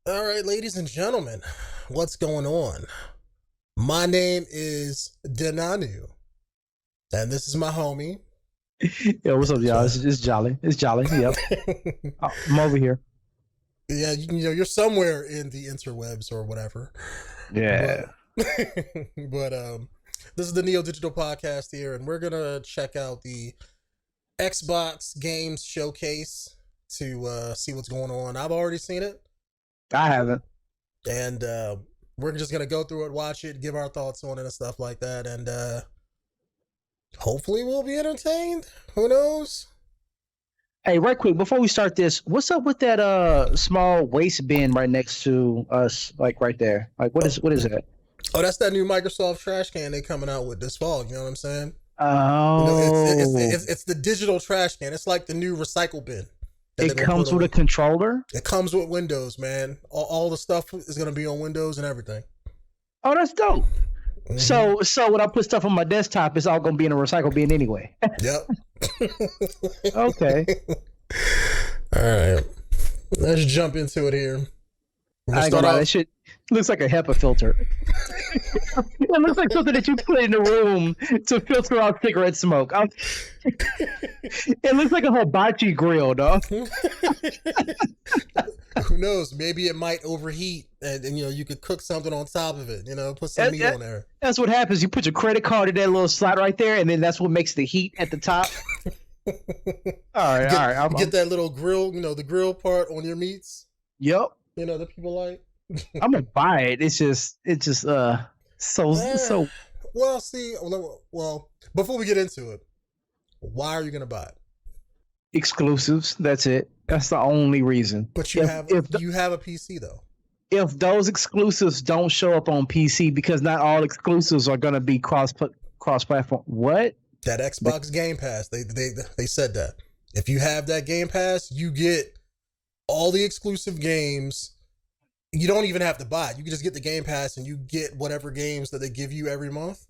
All right, ladies and gentlemen, what's going on? My name is Denonu, and this is my homie. Yo, what's up, y'all? So, It's Jolly. It's Jolly. Yep. I'm over here. yeah, you're somewhere in the interwebs or whatever, but Yeah. this is the Neo Digital Podcast here, and we're gonna check out the Xbox Games Showcase to see what's going on. I've already seen it, I haven't. and we're just gonna go through it, watch it, give our thoughts on it, and stuff like that, and hopefully we'll be entertained. Who knows? Hey, right quick, before we start this, what's up with that small waste bin right next to us, like right there? Like what is that? Oh, that's that new Microsoft trash can they coming out with this fall. You know what I'm saying? You know, Oh, it's the digital trash can. It's like the new recycle bin that they're it gonna put comes with a on. controller? It comes with Windows, man. All the stuff is gonna be on Windows and everything. Oh, that's dope. Mm-hmm. So when I put stuff on my desktop, it's all gonna be in a recycle bin anyway. Yep. Okay. All right. Let's jump into it here. We're gonna I ain't start gonna lie, that off. shit looks like a HEPA filter. It looks like something that you put in the room to filter out cigarette smoke. It looks like a hibachi grill, dog. Who knows? Maybe it might overheat, and you could cook something on top of it. Put some That, meat that, on there. that's what happens. You put your credit card in that little slot right there, and then that's what makes the heat at the top. All right, all get right. get that little grill, the grill part on your meats. Yep. That people like. I'm gonna buy it. It's just Eh, so well, see, well, before we get into it, why are you gonna buy it? exclusives. That's it. That's the only reaon. But you If have if the, you have a PC though. if those exclusives don't show up on PC, because not all exclusives are gonna be cross platform. What? That Xbox Game Pass, they said that if you have that Game Pass, you get all the exclusive games. You don't even have to buy it. You can just get the Game Pass and you get whatever games that they give you every month.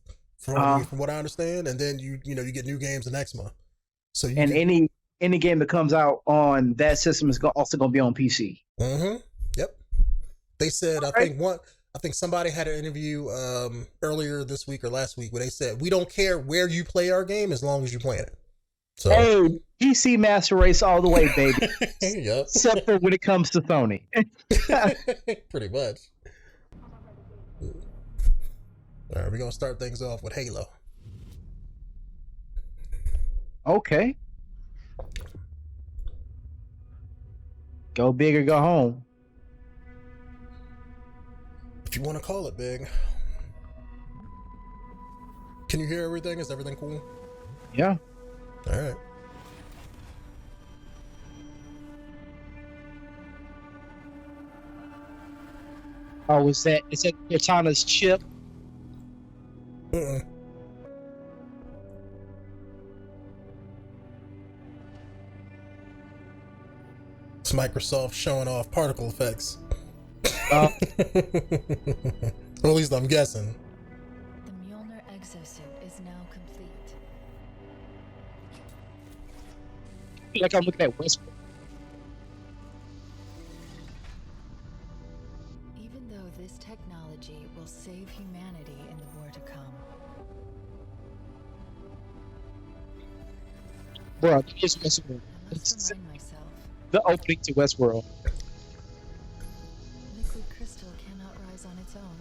Uh, From what I understand, and then you get new games the next month. So you and get. any game that comes out on that system is also gonna be on PC. Mm-hmm. Yep. They said All right. I think somebody had an interview earlier this week or last week where they said we don't care where you play our game as long as you play it. So. Hey, PC Master Race all the way, baby. Yep. Except for when it comes to Sony. Pretty much. All right, we're gonna start things off with Halo. Okay. Go big or go home. If you want to call it big. Can you hear everything? Is everything cool? Yeah. All right. Oh, is that Cortana's chip? Mm-mm. It's Microsoft showing off particle effects. Uh, Or at least I'm guessing. The Mjolnir exosuit is now complete. like I'm looking at Westbrook. Even though this technology will save humanity in the war to come, Bro, it's Westworld. I must It's remind myself, the opening to Westworld. liquid crystal cannot rise on its own.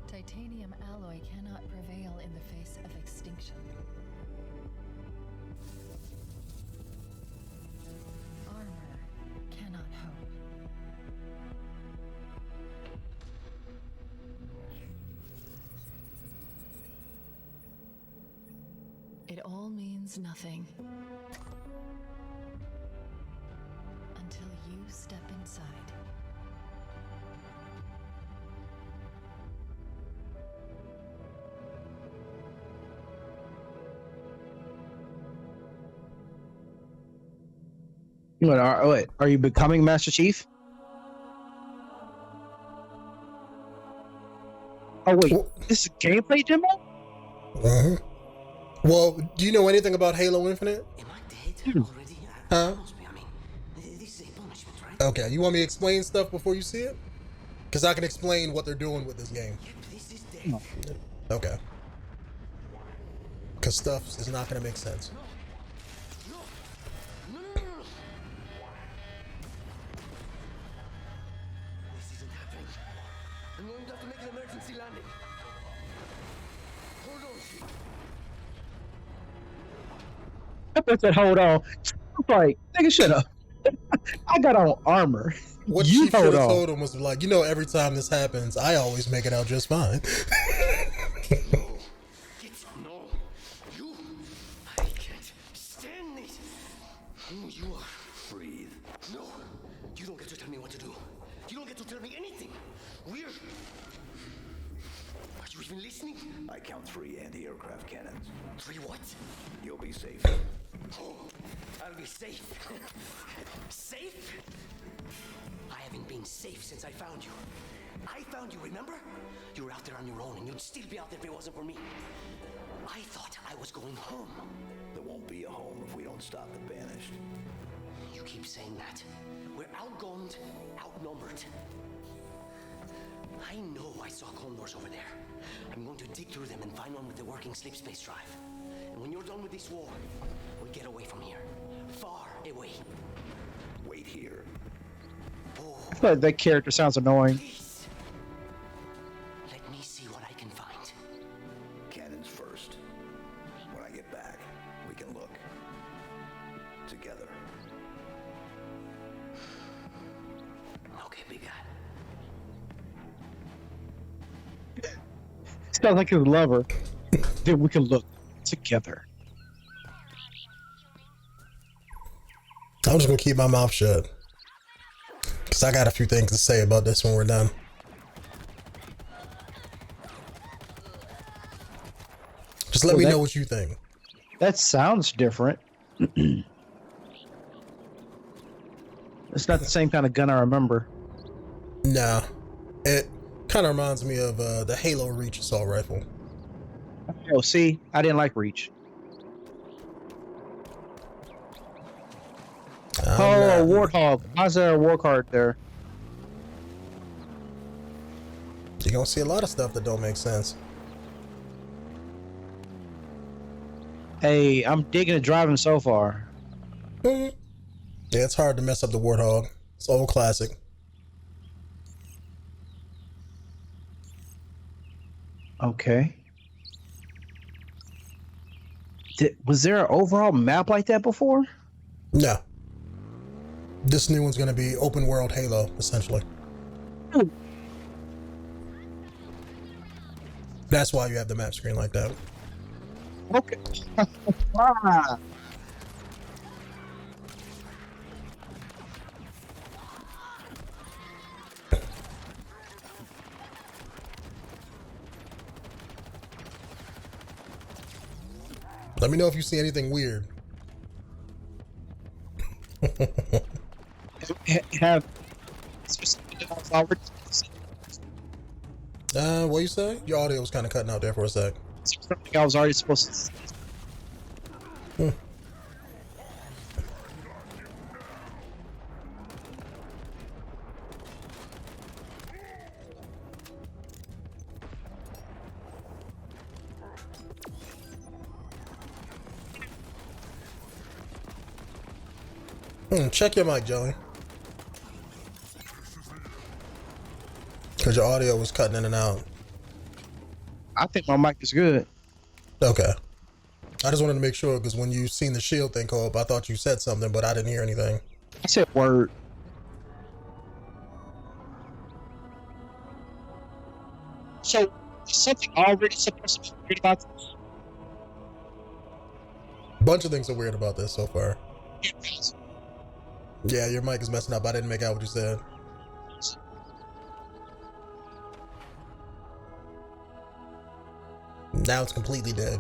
Titanium alloy cannot prevail in the face of extinction. Armor cannot hope. It all means nothing until you step inside. Wait, are you becoming Master Chief? Oh wait, Well, this is a gameplay demo? uh-huh. Well, do you know anything about Halo Infinite? Am I dead Hmm. already? Huh? Must be. I mean, This is a punishment, right? Okay, you want me to explain stuff before you see it? Because I can explain what they're doing with this game. Yep, this is death. Okay. Because stuff is not going to make sense. No. This isn't happening. I'm going to have to make an emergency landing. Hold on. I said, hold on. I'm like, nigga, shut up. I got on armor. What You Chief should hold have on. told him was like, you know, every time this happens, I always make it out just fine. No. You. I can't stand this. Who you are. Breathe. No. You don't get to tell me what to do. You don't get to tell me anything. We're. Are you even listening? I count 3 anti-aircraft cannons. 3 what? You'll be safe. Oh, I'll be safe. Safe? I haven't been safe since I found you. I found you, remember? You were out there on your own, and you'd still be out there if it wasn't for me. I thought I was going home. There won't be a home if we don't stop the Banished. You keep saying that. We're outgunned, outnumbered. I know I saw condors over there. I'm going to dig through them and find one with the working sleep space drive. And when you're done with this war, we'll get away from here. Far away. Wait here. Oh, I feel like that character sounds annoying. please. Let me see what I can find. Cannons first. When I get back, we can look. Together. Okay, big guy. Sounds like his lover. Then we can look together. I'm just going to keep my mouth shut. Because I got a few things to say about this when we're done. Just let me know what you think. That sounds different. It's not the same kind of gun I remember. Nah. It kind of reminds me of the Halo Reach assault rifle. Oh, see, I didn't like Reach. Oh, a Warthog. Why's there a war card there? You're going to see a lot of stuff that don't make sense. Hey, I'm digging the driving so far. Yeah, it's hard to mess up the Warthog. It's old classic. Okay. Was there an overall map like that before? No. This new one's going to be open world Halo, essentially. Ooh. That's why you have the map screen like that. Okay. Ah. Let me know if you see anything weird. Have What you say? Your audio was kind of cutting out there for a sec. something I was already supposed to. Check your mic, Joey. Because your audio was cutting in and out. I think my mic is good. Okay. I just wanted to make sure because when you seen the shield thing go up, I thought you said something, but I didn't hear anything. I said word. So, is something already supposed to be weird about this? Bunch of things are weird about this so far. Yeah, your mic is messing up. I didn't make out what you said. Now it's completely dead.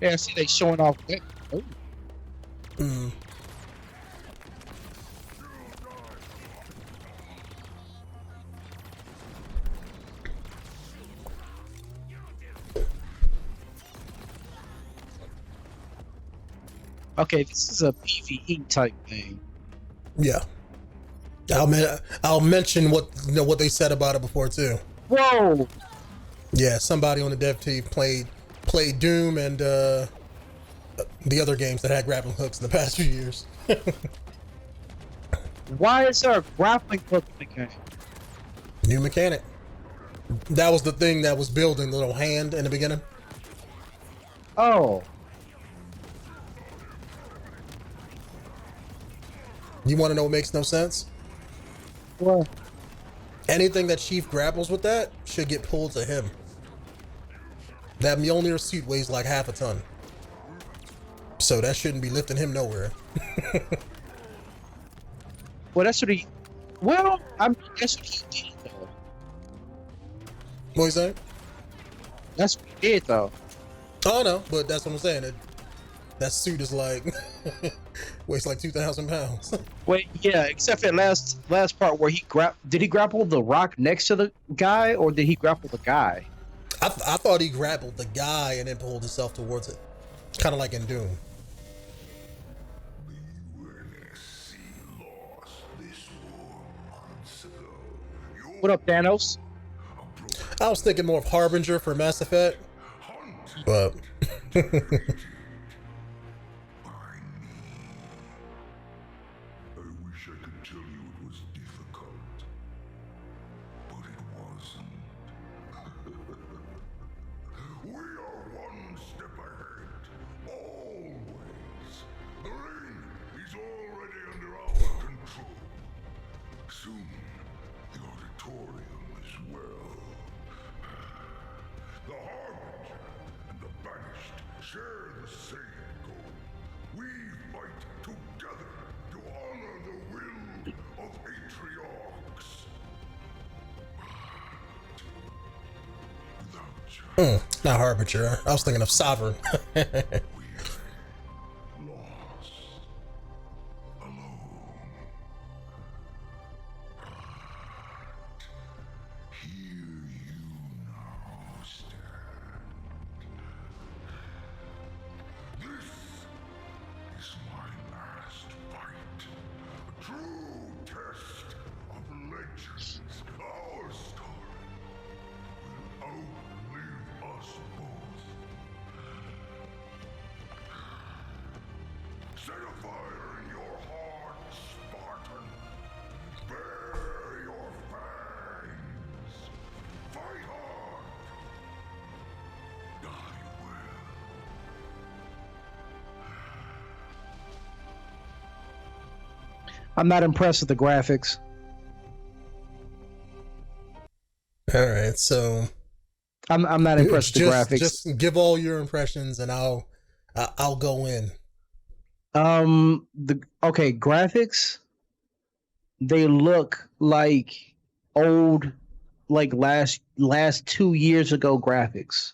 Yeah, I see they showing off. Oh. Mm. Okay, this is a PvE type thing. Yeah. I'll mention what they said about it before too. Whoa! Yeah, somebody on the dev team played Doom and the other games that had grappling hooks in the past few years. Why is there a grappling hook in the game? New mechanic. That was the thing that was building the little hand in the beginning. Oh, You want to know what makes no sense? well, Anything that Chief grapples with that should get pulled to him. That Mjolnir suit weighs like half a ton. So that shouldn't be lifting him nowhere. well, that's what he. Well, that's what he did though. What you saying? That's what he did though. Oh no, but that's what I'm saying. That suit is like weighs like 2,000 pounds. Wait, yeah, except for that last part where did he grapple the rock next to the guy, or did he grapple the guy? I thought he grappled the guy and then pulled himself towards it. Kind of like in Doom. What up, Thanos? I was thinking more of Harbinger for Mass Effect, but I wish I could tell you it was difficult, but it wasn't. We are one step ahead, always. The ring is already under our control. Soon, the auditorium as well. The Harbinger and the Banished share the same goal. We fight together to honor the will of Atriox. Without you, not Harbinger. I was thinking of Sovereign. lost, alone. But here you now stand. This is my last fight. A true test of legends. Our story will outlive us both. Set a fire in your heart, Spartan. Bare your fangs. Fight hard. Die well. I'm not impressed with the graphics. All right, so I'm not impressed with the graphics. Just give all your impressions, and I'll go in. Okay, graphics. They look like old, like last 2 years ago graphics.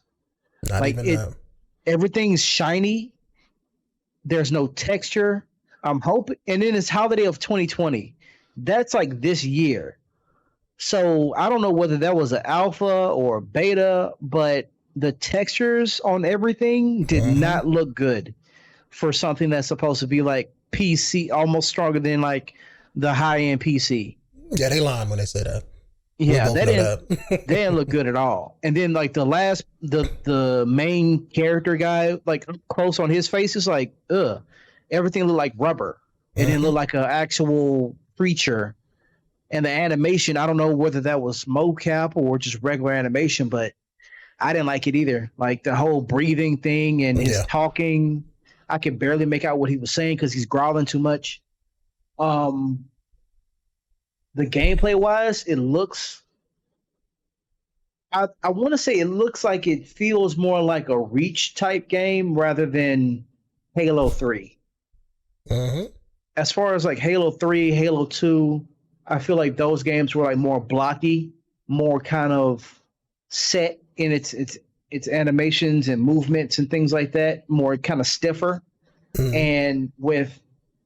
Not Like even that. everything's shiny. There's no texture. I'm hoping, and then it's holiday of 2020. That's like this year. So I don't know whether that was an alpha or a beta, but the textures on everything did not look good for something that's supposed to be like PC, almost stronger than like the high end PC. Yeah, they lying when they say that. Yeah, We both that know didn't that. they didn't look good at all. And then like the main character guy, like up close on his face is like, ugh. Everything looked like rubber. It didn't look like an actual creature. And the animation, I don't know whether that was mocap or just regular animation, but I didn't like it either. Like the whole breathing thing and his talking, I could barely make out what he was saying because he's growling too much. The gameplay wise, it looks. I want to say it looks like it feels more like a Reach type game rather than Halo 3. As far as like Halo 3, Halo 2, I feel like those games were like more blocky, more kind of set in its its animations and movements and things like that more kind of stiffer. And with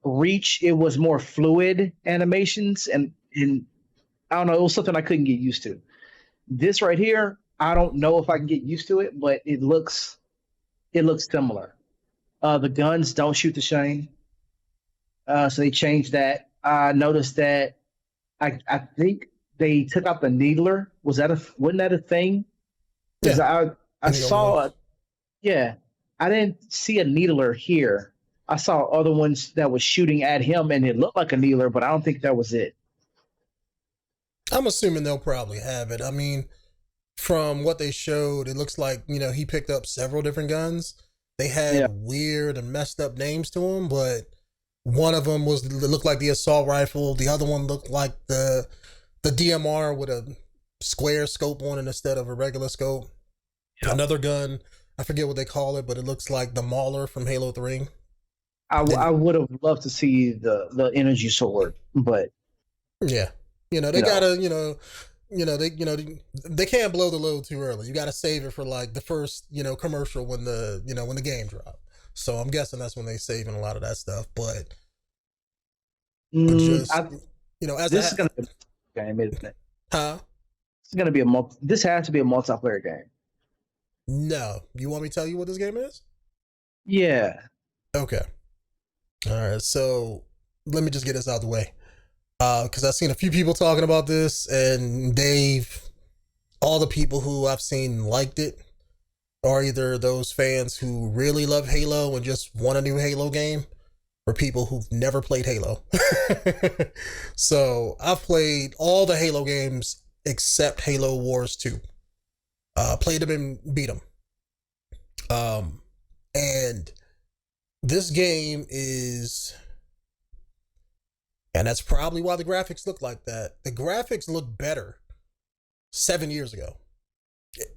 Reach, it was more fluid animations, and I don't know, it was something I couldn't get used to. This right here, I don't know if I can get used to it, but it looks similar. The guns don't shoot the same, so they changed that. I noticed that I think they took out the needler. Wasn't that a thing? Because I saw it. Yeah, I didn't see a needler here. I saw other ones that was shooting at him, and it looked like a needler, but I don't think that was it. I'm assuming they'll probably have it. I mean, from what they showed, it looks like, he picked up several different guns. They had Yeah. weird and messed up names to them, but one of them looked like the assault rifle. The other one looked like the DMR with a square scope on it instead of a regular scope. Yeah. Another gun, I forget what they call it, but it looks like the Mauler from Halo 3. I would have loved to see the energy sword, but yeah, they gotta, they can't blow the load too early. You gotta save it for like the first, commercial when the game drop. So I'm guessing that's when they saving a lot of that stuff. But just, as this is gonna be a game, isn't it? Huh? It's gonna be this has to be a multiplayer game. No, you want me to tell you what this game is? Yeah. Okay. All right. So let me just get this out of the way. Because I've seen a few people talking about this, and all the people who I've seen liked it are either those fans who really love Halo and just want a new Halo game, or people who've never played Halo. So I've played all the Halo games except Halo Wars 2. Played them and beat them. And this game is... And that's probably why the graphics look like that. The graphics look better 7 years ago.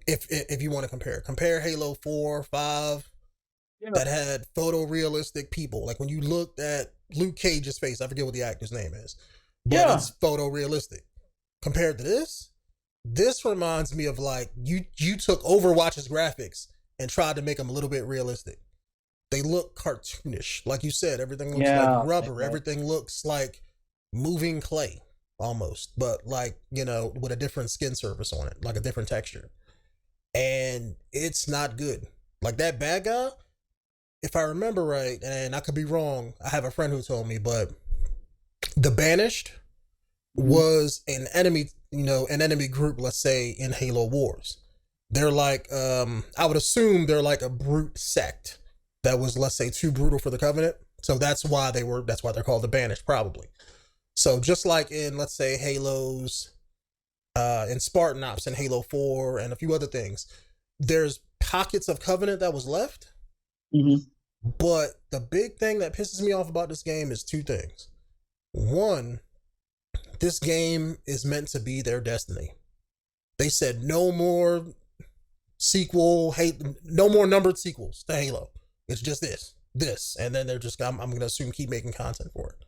If you want to compare Halo 4, 5, that had photorealistic people. Like when you looked at Luke Cage's face, I forget what the actor's name is, but it's photorealistic. Compared to this reminds me of like you took Overwatch's graphics and tried to make them a little bit realistic. They look cartoonish. Like you said, everything looks like rubber. Everything looks like moving clay almost, but like, with a different skin surface on it, like a different texture. And it's not good. Like that bad guy, if I remember right, and I could be wrong, I have a friend who told me, but the Banished was an enemy, an enemy group, let's say in Halo Wars. They're like, I would assume they're like a brute sect that was, let's say, too brutal for the Covenant. So that's why they're called the Banished, probably. So just like in, let's say, Halos, in Spartan Ops and Halo 4 and a few other things, there's pockets of Covenant that was left. Mm-hmm. But the big thing that pisses me off about this game is two things. One, this game is meant to be their destiny. They said no more no more numbered sequels to Halo. It's just this, and then they're just, I'm going to assume, keep making content for it.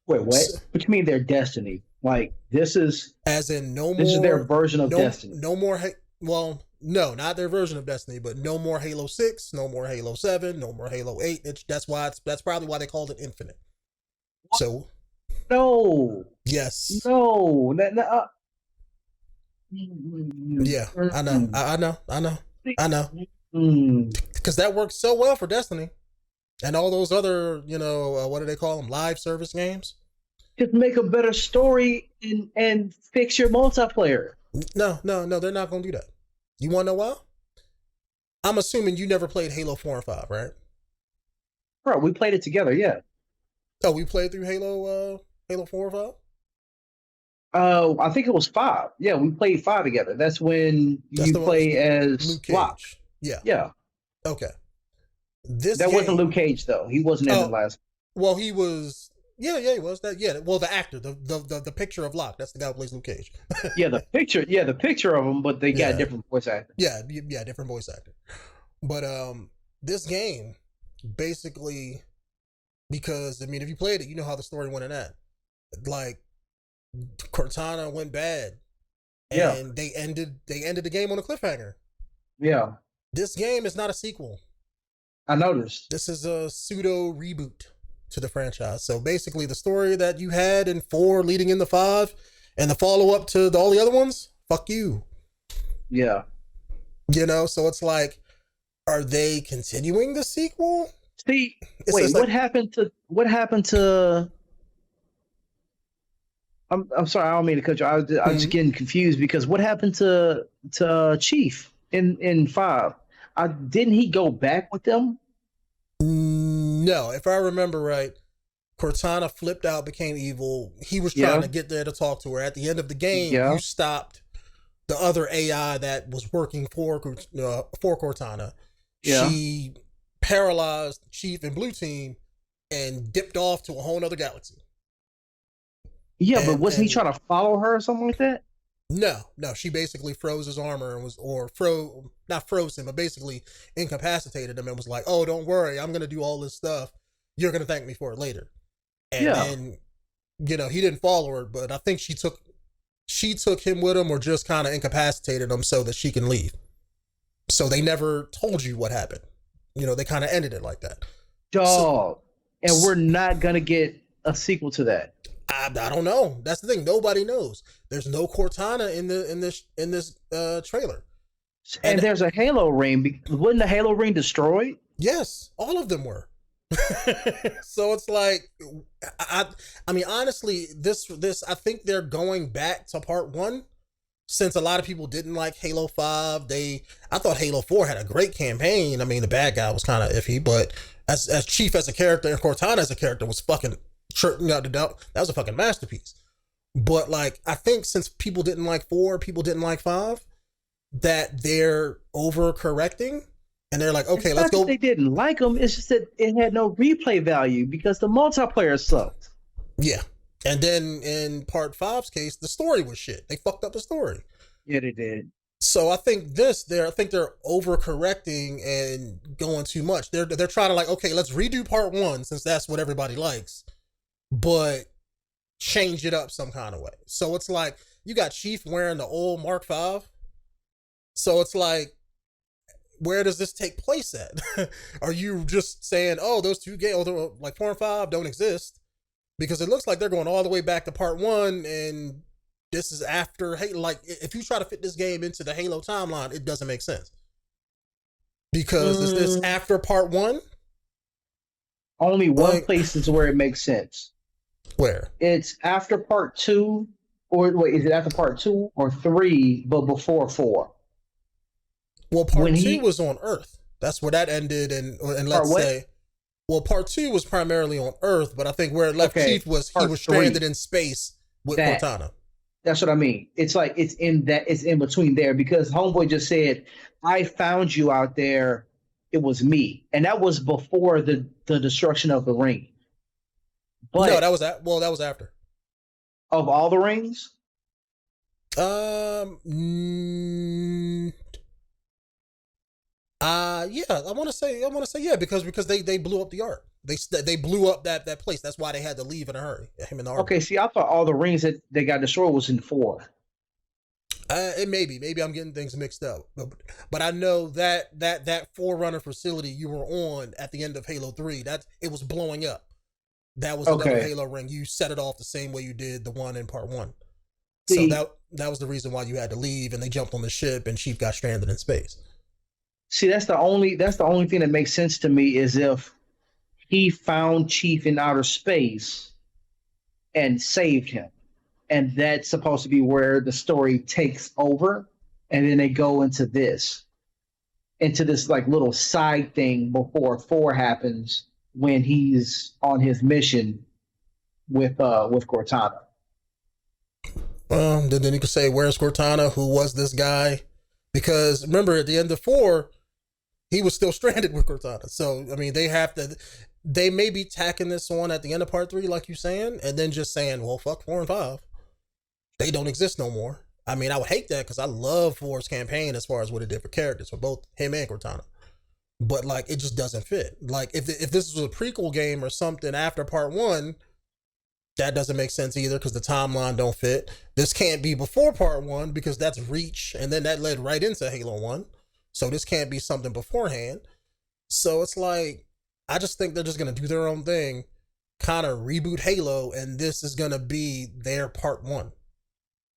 Wait, what? What you mean their destiny? Like this is, as in this is their version of Destiny. No more. Well, no, not their version of Destiny, but no more Halo 6, no more Halo 7, no more Halo 8. That's probably why they called it Infinite. What? So, no. Yes. No. Yeah, I know. Because that works so well for Destiny and all those other, what do they call them? Live service games. Just make a better story and fix your multiplayer. No, they're not going to do that. You want to know why? I'm assuming you never played Halo 4 and 5, right? Bro, we played it together, yeah. Oh, we played through Halo 4 or 5? I think it was 5. Yeah, we played 5 together. That's when you play as Luke Cage. Locke. Yeah. Okay. That wasn't Luke Cage though. He wasn't in the last. Well, he was. Yeah, he was. Well, the actor, the picture of Locke. That's the guy who plays Luke Cage. The picture of him, but they got a different voice actor. Yeah, different voice actor. But this game basically, because if you played it, you know how the story went in that. Like, Cortana went bad, and they ended the game on a cliffhanger. Yeah. This game is not a sequel. I noticed. This is a pseudo reboot to the franchise. So basically, the story that you had in 4 leading into 5 and the follow up to all the other ones, fuck you. Yeah. You know, so it's like, are they continuing the sequel? See, It's wait, just what like- happened to I'm sorry, I don't mean to cut you. I was just getting confused because what happened to Chief in 5? Didn't he go back with them? No, if I remember right, Cortana flipped out, became evil. He was trying to get there to talk to her. At the end of the game, you stopped the other AI that was working for Cortana. Yeah. She paralyzed Chief and Blue Team and dipped off to a whole nother galaxy. Yeah, but wasn't he trying to follow her or something like that? No. She basically froze his armor and not froze him, but basically incapacitated him and was like, "Oh, don't worry, I'm gonna do all this stuff. You're gonna thank me for it later." And then, he didn't follow her, but I think she took him with him or just kind of incapacitated him so that she can leave. So they never told you what happened. They kind of ended it like that. Dog. And we're not gonna get a sequel to that. I don't know. That's the thing. Nobody knows. There's no Cortana in this trailer. And there's a Halo ring. Wasn't the Halo ring destroyed? Yes, all of them were. So it's like, I mean, honestly, this I think they're going back to part 1, since a lot of people didn't like Halo 5. I thought Halo 4 had a great campaign. I mean, the bad guy was kind of iffy, but as Chief as a character and Cortana as a character was fucking. That was a fucking masterpiece. But like, I think since people didn't like 4, people didn't like 5, that they're overcorrecting and they're like, okay, let's go. They didn't like them. It's just that it had no replay value because the multiplayer sucked. Yeah. And then in part 5's case, the story was shit. They fucked up the story. Yeah, they did. So I think they're overcorrecting and going too much. They're trying to like, okay, let's redo part 1 since that's what everybody likes, but change it up some kind of way. So it's like, you got Chief wearing the old Mark V. So it's like, where does this take place at? Are you just saying, oh, those two games, like 4 and 5, don't exist? Because it looks like they're going all the way back to part 1, and this is after Halo. Like, if you try to fit this game into the Halo timeline, it doesn't make sense. Because is this after part 1? Only one place is where it makes sense. Where? It's after part 2, or wait, is it after part 2 or 3, but before 4? Well, part 2 was on Earth. That's where that ended, and let's say, well, part 2 was primarily on Earth, but I think where it left Chief was he was stranded in space with Cortana. That's what I mean. It's like it's in between there, because Homeboy just said, "I found you out there. It was me," and that was before the destruction of the ring. But no, that was after. Of all the rings? Yeah, I want to say yeah, because they blew up the Ark. They blew up that place. That's why they had to leave in a hurry. Him and the Ark. Okay, see, I thought all the rings that they got destroyed was in 4. It maybe I'm getting things mixed up, but I know that Forerunner facility you were on at the end of Halo 3, that it was blowing up. That was another Halo ring. You set it off the same way you did the one in part 1. So that was the reason why you had to leave, and they jumped on the ship, and Chief got stranded in space. See, that's the only thing that makes sense to me, is if he found Chief in outer space and saved him. And that's supposed to be where the story takes over. And then they go into this like little side thing before 4 happens, when he's on his mission with Cortana. Then you could say, where's Cortana? Who was this guy? Because remember, at the end of 4, he was still stranded with Cortana. So, I mean, they may be tacking this on at the end of part 3, like you're saying, and then just saying, well, fuck 4 and 5. They don't exist no more. I mean, I would hate that, because I love 4's campaign as far as what it did for characters, for both him and Cortana. But, like, it just doesn't fit. Like, if this was a prequel game or something after part 1, that doesn't make sense either, because the timeline don't fit. This can't be before part 1, because that's Reach, and then that led right into Halo 1. So this can't be something beforehand. So it's like, I just think they're just going to do their own thing, kind of reboot Halo, and this is going to be their part one.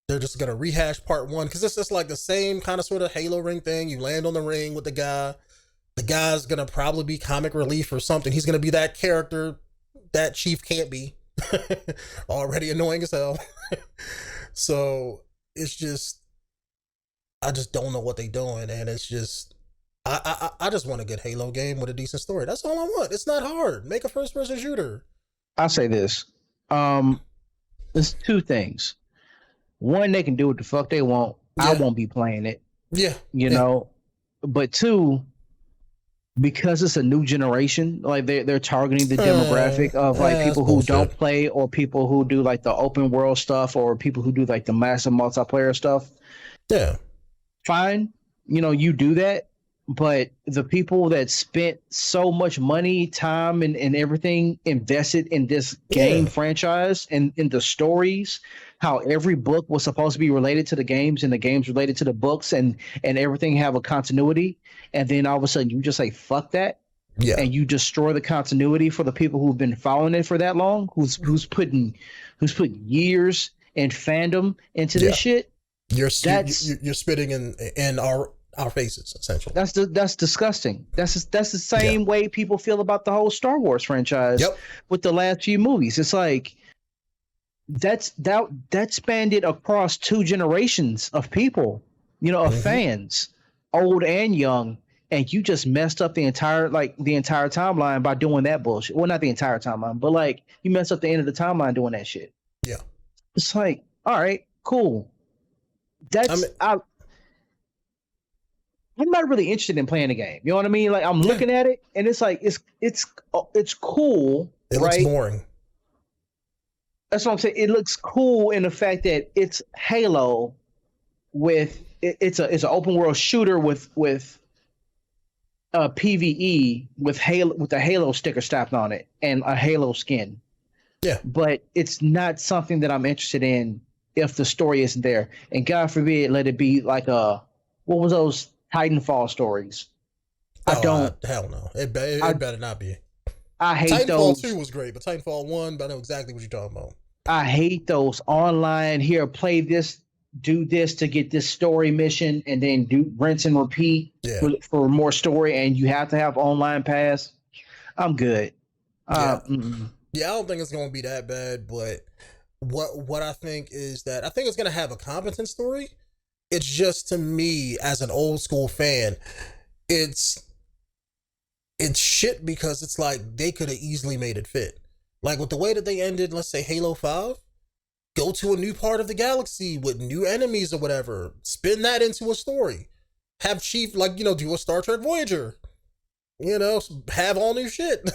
They're just going to rehash part one, because it's just like the same kind of sort of Halo ring thing. You land on the ring with the guy. The guy's going to probably be comic relief or something. He's going to be that character that Chief can't be. Already annoying as hell. So it's just, I just don't know what they're doing, and it's just, I just want a good Halo game with a decent story. That's all I want. It's not hard. Make a first person shooter. I'll say this. There's two things. One, they can do what the fuck they want. Yeah. I won't be playing it. Yeah. You know. But two, because it's a new generation, like they're targeting the demographic of like people who don't play, or people who do like the open world stuff, or people who do like the massive multiplayer stuff. Yeah. Fine. You know, you do that. But the people that spent so much money, time, and everything invested in this game franchise and in the stories, how every book was supposed to be related to the games and the games related to the books, and everything have a continuity. And then all of a sudden you just say, fuck that. Yeah. And you destroy the continuity for the people who've been following it for that long, who's putting years and fandom into this shit. You're spitting in our faces, essentially. That's disgusting. That's the same way people feel about the whole Star Wars franchise with the last few movies. It's like that spanned it across two generations of people, you know, of fans, old and young, and you just messed up the entire timeline by doing that bullshit. Well, not the entire timeline, but like you messed up the end of the timeline doing that shit. Yeah. It's like, all right, cool. I'm not really interested in playing the game. You know what I mean? Like I'm looking at it and it's like it's cool. It looks boring. That's what I'm saying. It looks cool in the fact that it's Halo with it's an open world shooter with PvE with the Halo sticker stamped on it and a Halo skin. Yeah. But it's not something that I'm interested in if the story isn't there. And God forbid let it be like what was those Titanfall stories? Hell no. It better not be. I hate Titanfall those. 2 was great, but Titanfall 1, I know exactly what you're talking about. I hate those online, here, play this, do this to get this story mission, and then do rinse and repeat for more story, and you have to have online pass. I'm good. I don't think it's going to be that bad, but what I think is that I think it's going to have a competent story. It's just, to me, as an old school fan, it's shit, because it's like they could have easily made it fit. Like with the way that they ended, let's say Halo 5, go to a new part of the galaxy with new enemies or whatever, spin that into a story. Have Chief, do a Star Trek Voyager. Have all new shit.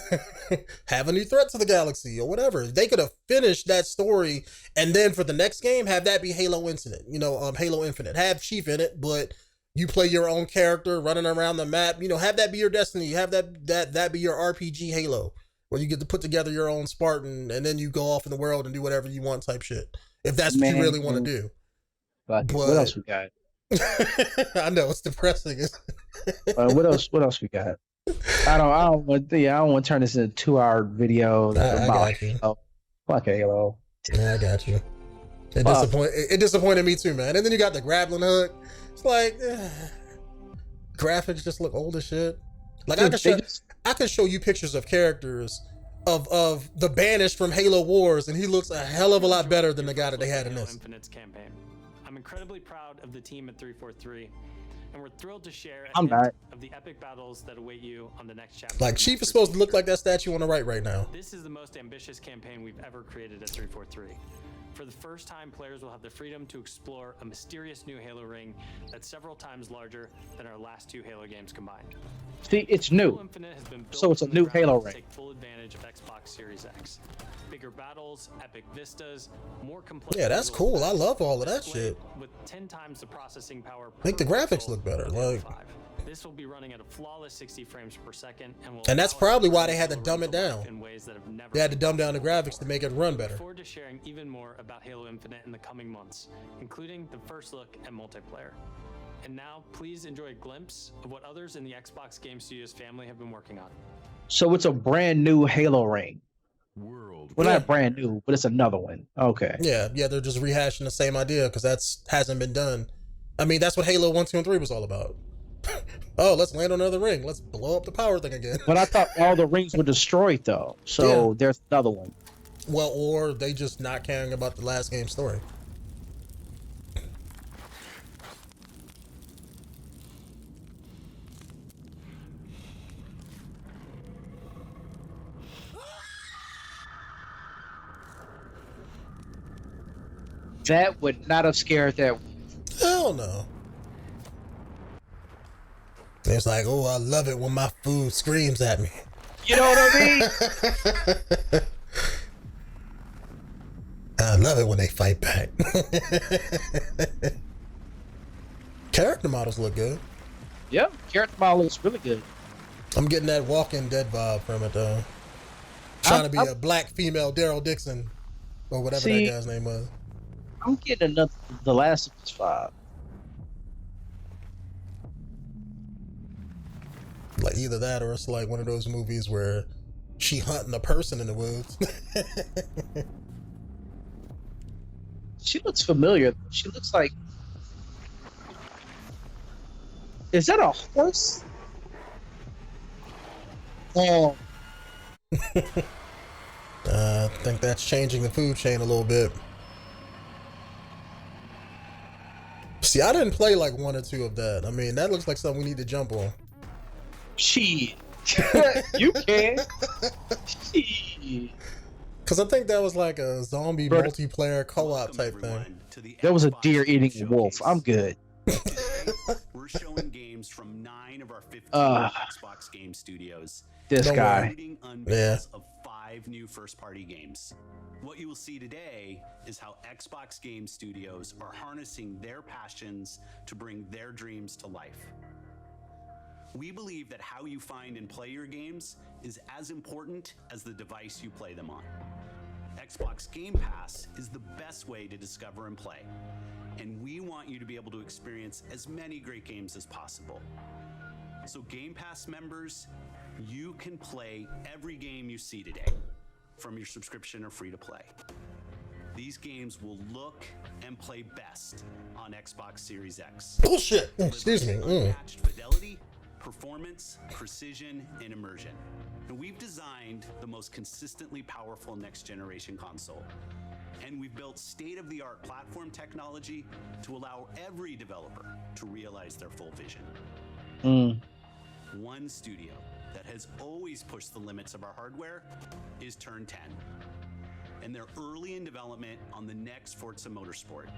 Have a new threat to the galaxy or whatever. They could have finished that story, and then for the next game, have that be Halo Infinite. Halo Infinite. Have Chief in it, but you play your own character running around the map. Have that be your destiny. Have that be your RPG Halo, where you get to put together your own Spartan, and then you go off in the world and do whatever you want type shit. If that's what you really want to do. But what else we got? I know it's depressing. What else we got? I don't want to turn this into a 2-hour video about Halo. Fuck Halo. Yeah, I got you. It disappointed me too, man. And then you got the grappling hook. It's like graphics just look old as shit. Like I could show you pictures of characters of the Banished from Halo Wars, and he looks a hell of a lot better than the guy that they had in this. Infinite's campaign. I'm incredibly proud of the team at 343. And we're thrilled to share of the epic battles that await you on the next chapter. Like Chief is supposed to look like that statue on the right now. This is the most ambitious campaign we've ever created at 343. For the first time, players will have the freedom to explore a mysterious new Halo ring that's several times larger than our last 2 Halo games combined. See, it's new, so it's a new Halo ring. Take full advantage of Xbox Series X. Bigger battles, epic vistas, more complex. Yeah, that's cool. I love all of that shit. With 10 times the processing power. Make the graphics look better. This will be running at a flawless 60 frames per second, and that's probably why they had to dumb it down. They had to dumb down the graphics to make it run better. I look forward to sharing even more about Halo Infinite in the coming months, including the first look at multiplayer. And now, please enjoy a glimpse of what others in the Xbox Game Studios family have been working on. So it's a brand new Halo ring. World. Well, Yeah. not brand new, but it's another one. Okay. Yeah, they're just rehashing the same idea because that's hasn't been done. I mean, that's what Halo 1, 2, and 3 was all about. Oh, let's land on another ring. Let's blow up the power thing again. But I thought all the rings were destroyed though. So there's another one. Well, or they just not caring about the last game's story. That would not have scared that. Hell no. It's like, oh, I love it when my food screams at me. You know what I mean? I love it when they fight back. Character models look good. Yep. Character model looks really good. I'm getting that Walking Dead vibe from it, though. Trying to be a black female Daryl Dixon, or whatever that guy's name was. I'm getting another The Last of Us 5. Like either that, or it's like one of those movies where she hunting a person in the woods. She looks familiar. She looks like. Is that a horse? Oh, I think that's changing the food chain a little bit. See, I didn't play like 1 or 2 of that. I mean, that looks like something we need to jump on. shit. You can. Shit. Because I think that was like a zombie multiplayer co-op type thing. There was a deer eating a wolf. I'm good. We're showing games from 9 of our 15 Xbox game studios. This Don't guy. Including unveils of 5 new first-party games. What you will see today is how Xbox Game Studios are harnessing their passions to bring their dreams to life. We believe that how you find and play your games is as important as the device you play them on. Xbox Game Pass is the best way to discover and play, and we want you to be able to experience as many great games as possible. So Game Pass members, you can play every game you see today from your subscription or free to play. These games will look and play best on Xbox Series X. Bullshit. Excuse me. Unmatched fidelity, performance, precision, and immersion. And we've designed the most consistently powerful next generation console. And we've built state-of-the-art platform technology to allow every developer to realize their full vision. One studio that has always pushed the limits of our hardware is Turn 10. And they're early in development on the next Forza Motorsport.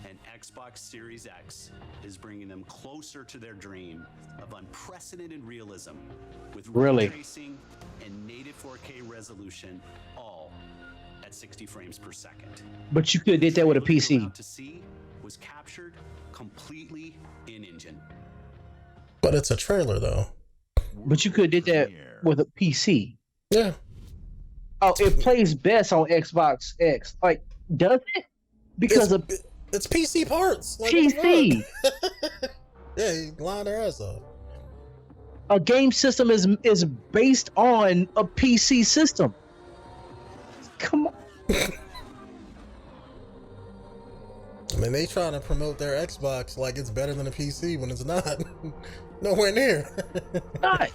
And Xbox Series X is bringing them closer to their dream of unprecedented realism with ray tracing and native 4K resolution, all at 60 frames per second. But you could have did that with a PC. To see was captured completely in engine. But it's a trailer, though. But you could have did that with a PC. Yeah. Oh, it plays best on Xbox X. Like, does it? Because it's PC parts. Like, PC. Yeah, you lying their ass off. A game system is based on a PC system. Come on. I mean, they trying to promote their Xbox like it's better than a PC when it's not. Nowhere near. Not.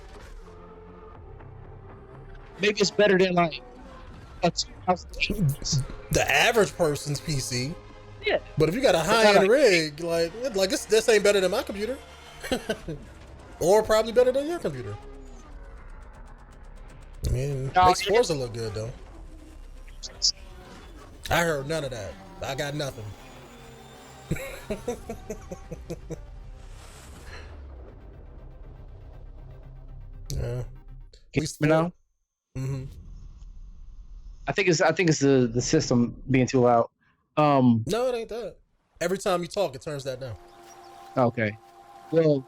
Maybe it's better than like the average person's PC. Yeah. But if you got a high-end rig, like this ain't better than my computer. Or probably better than your computer. I mean, makes Forza look good though. I heard none of that. I got nothing. Yeah. Now. Mm-hmm. I think it's the system being too loud. No, it ain't that. Every time you talk, it turns that down. Okay. Well,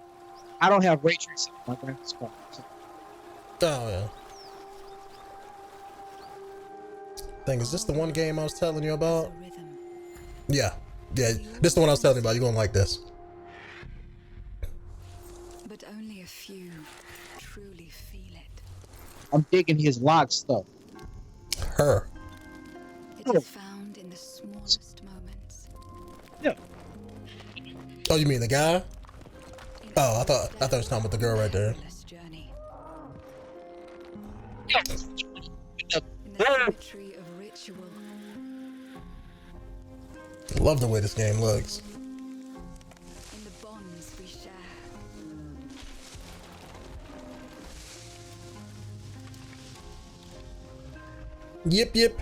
I don't have ray tracing on my graphics card. Oh yeah. Thing is this the one game I was telling you about? Yeah. This is the one I was telling you about. You're gonna like this. truly feel it. I'm digging his lock stuff. Her. It is found in the smallest moments. Yeah. Oh, you mean the guy? Oh, I thought it was talking about the girl right there. Journey. In the symmetry of ritual. Love the way this game looks. In the bonds we share. Yip yip.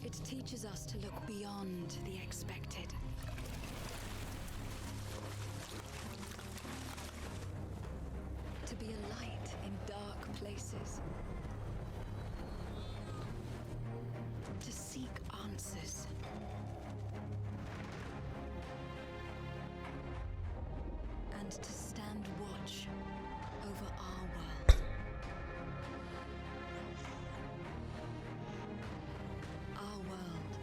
It teaches us to look beyond the expected. To be a light in dark places. To seek answers. And to stand watch over our world. Our world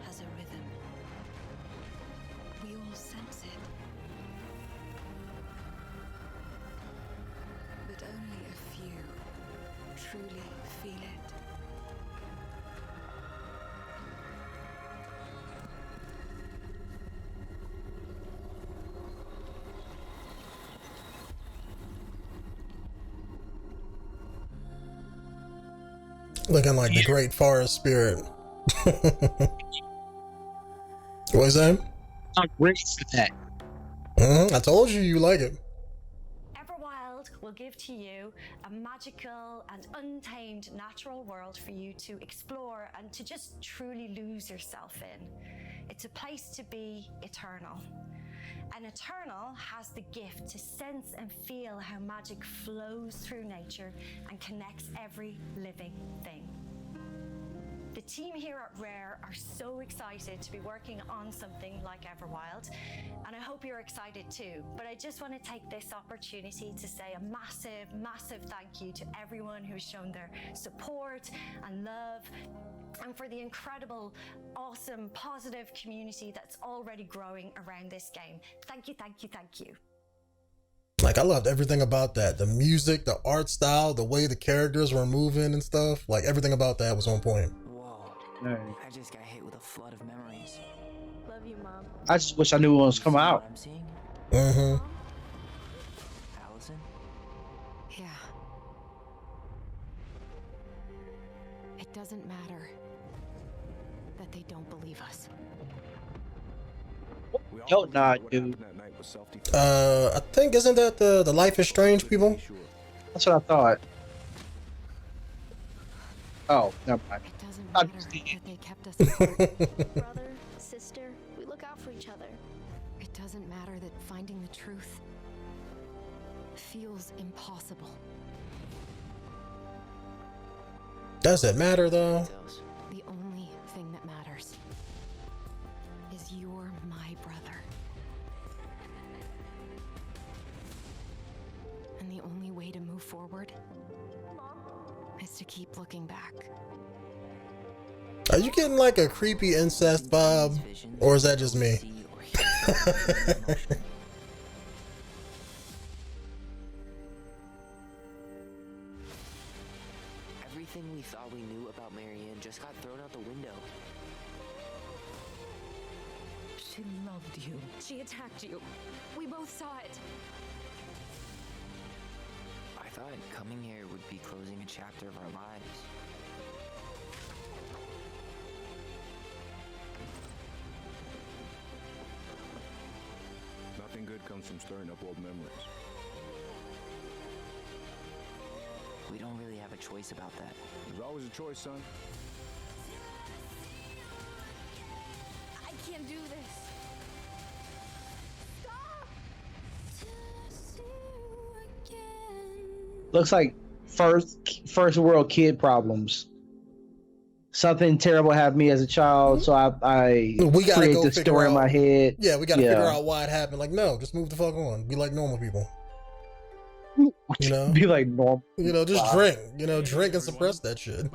has a rhythm. We all sense it. But only a few truly feel it. Looking like the great forest spirit. What's that? I'm ready for that. I told you like it. Everwild will give to you a magical and untamed natural world for you to explore and to just truly lose yourself in. It's a place to be eternal. And Eternal has the gift to sense and feel how magic flows through nature and connects every living thing. The team here at Rare are so excited to be working on something like Everwild, and I hope you're excited too. But I just want to take this opportunity to say a massive, massive thank you to everyone who's shown their support and love, and for the incredible, awesome, positive community that's already growing around this game. Thank you, thank you, thank you. Like, I loved everything about that. The music, the art style, the way the characters were moving and stuff. Like, everything about that was on point. Whoa. I just got hit with a flood of memories. Love you, Mom. I just wish I knew when it was coming See out. what I'm seeing? Mm-hmm. Allison? Yeah. It doesn't matter that they don't believe us. Yo, nah, dude. I think, isn't that the Life is Strange people? That's what I thought. Oh, never mind. It doesn't I'm matter just that they kept us apart. Brother, sister, we look out for each other. It doesn't matter that finding the truth feels impossible. Does it matter though? It does. The only thing that matters is you're my brother. And the only way to move forward is to keep looking back. Are you getting like a creepy incest vibe? Or is that just me? See or hear emotion. Everything we thought we knew about Marianne just got thrown out the window. She loved you. She attacked you. We both saw it. I thought coming here would be closing a chapter of our lives. Nothing good comes from stirring up old memories. We don't really have a choice about that. There's always a choice, son. I can't do this. Looks like first world kid problems. Something terrible happened to me as a child, so I We gotta create go this figure story in out- my head. Yeah, we gotta figure out why it happened. Like, no, just move the fuck on. Be like normal people. You know? Be like normal. You know, just Wow. drink. You know, drink and suppress that shit.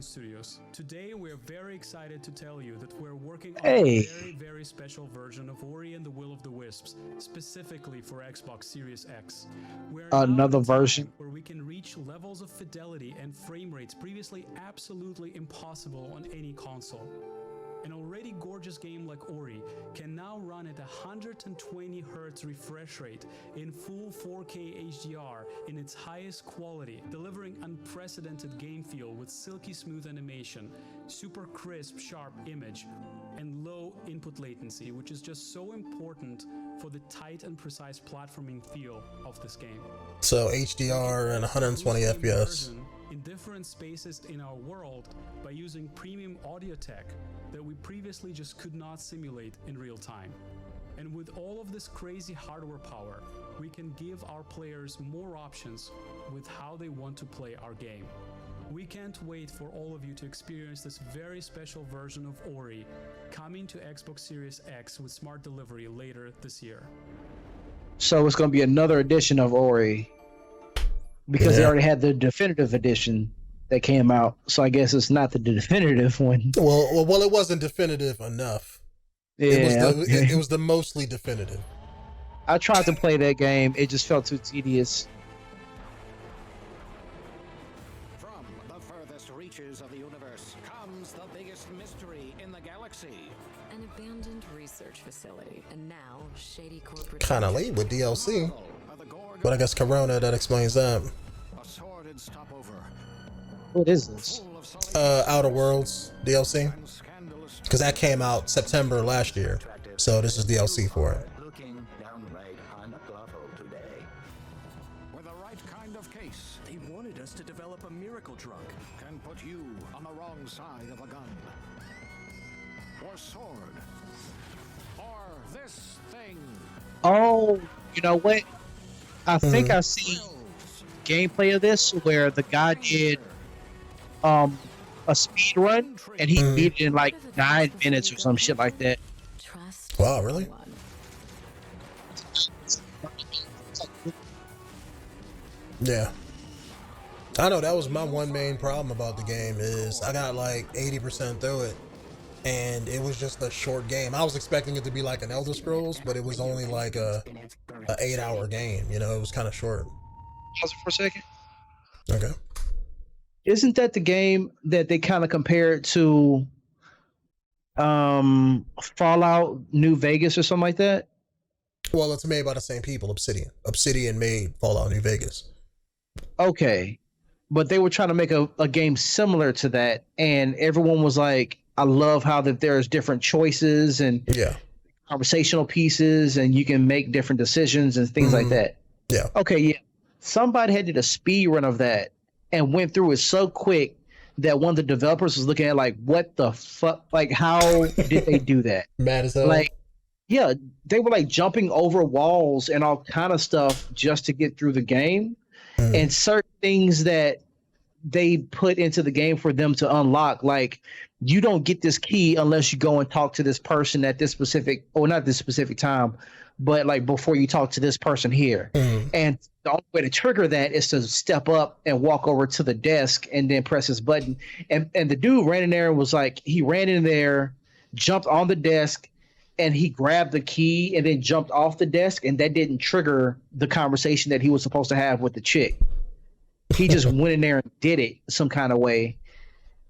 Studios. Today we're very excited to tell you that we're working on Hey. a very, very special version of Ori and the Will of the Wisps, specifically for Xbox Series X. We're now Another at a time version. where we can reach levels of fidelity and frame rates previously absolutely impossible on any console. An already gorgeous game like Ori can now run at 120 Hz refresh rate in full 4K HDR in its highest quality, delivering unprecedented game feel with silky smooth animation, super crisp, sharp image, and low input latency, which is just so important for the tight and precise platforming feel of this game. So HDR and 120 FPS. In different spaces in our world by using premium audio tech that we previously just could not simulate in real time. And with all of this crazy hardware power, we can give our players more options with how they want to play our game. We can't wait for all of you to experience this very special version of Ori coming to Xbox Series X with smart delivery later this year. So it's going to be another edition of Ori because they already had the definitive edition that came out. So I guess it's not the definitive one. Well, it wasn't definitive enough. Yeah, it was the mostly definitive. I tried to play that game. It just felt too tedious. From the furthest reaches of the universe comes the biggest mystery in the galaxy. An abandoned research facility, and now shady corporate. Kind of late with DLC, but I guess Corona, that explains that. A sordid stopover. What is this? Outer Worlds DLC, because that came out September last year, so this is DLC for it. Looking downright unbluffable today. With the right kind of case, They wanted us to develop a miracle drug. can put you on the wrong side of a gun. Or sword. Or this thing. Oh, you know what? I think I've seen gameplay of this where the guy did a speed run and he beat it in like 9 minutes or some shit like that. Trust. Wow, really? Yeah. I know that was my one main problem about the game is I got like 80% through it and it was just a short game. I was expecting it to be like an Elder Scrolls, but it was only like a 8-hour game, you know, it was kind of short. Pause it for a second. Okay. Isn't that the game that they kind of compared to Fallout New Vegas or something like that? Well, it's made by the same people, Obsidian. Obsidian made Fallout New Vegas. Okay. But they were trying to make a game similar to that, and everyone was like, I love how that there's different choices and conversational pieces, and you can make different decisions and things like that. Yeah. Okay, yeah. Somebody had did a speed run of that and went through it so quick that one of the developers was looking at like, what the fuck? Like, how did they do that? Mad as hell. Like, yeah, they were like jumping over walls and all kind of stuff just to get through the game. And certain things that they put into the game for them to unlock, like you don't get this key unless you go and talk to this person at this specific, or not this specific time, but like before you talk to this person here. And the only way to trigger that is to step up and walk over to the desk and then press this button. And the dude ran in there and was like, he ran in there, jumped on the desk, and he grabbed the key and then jumped off the desk, and that didn't trigger the conversation that he was supposed to have with the chick. He just went in there and did it some kind of way,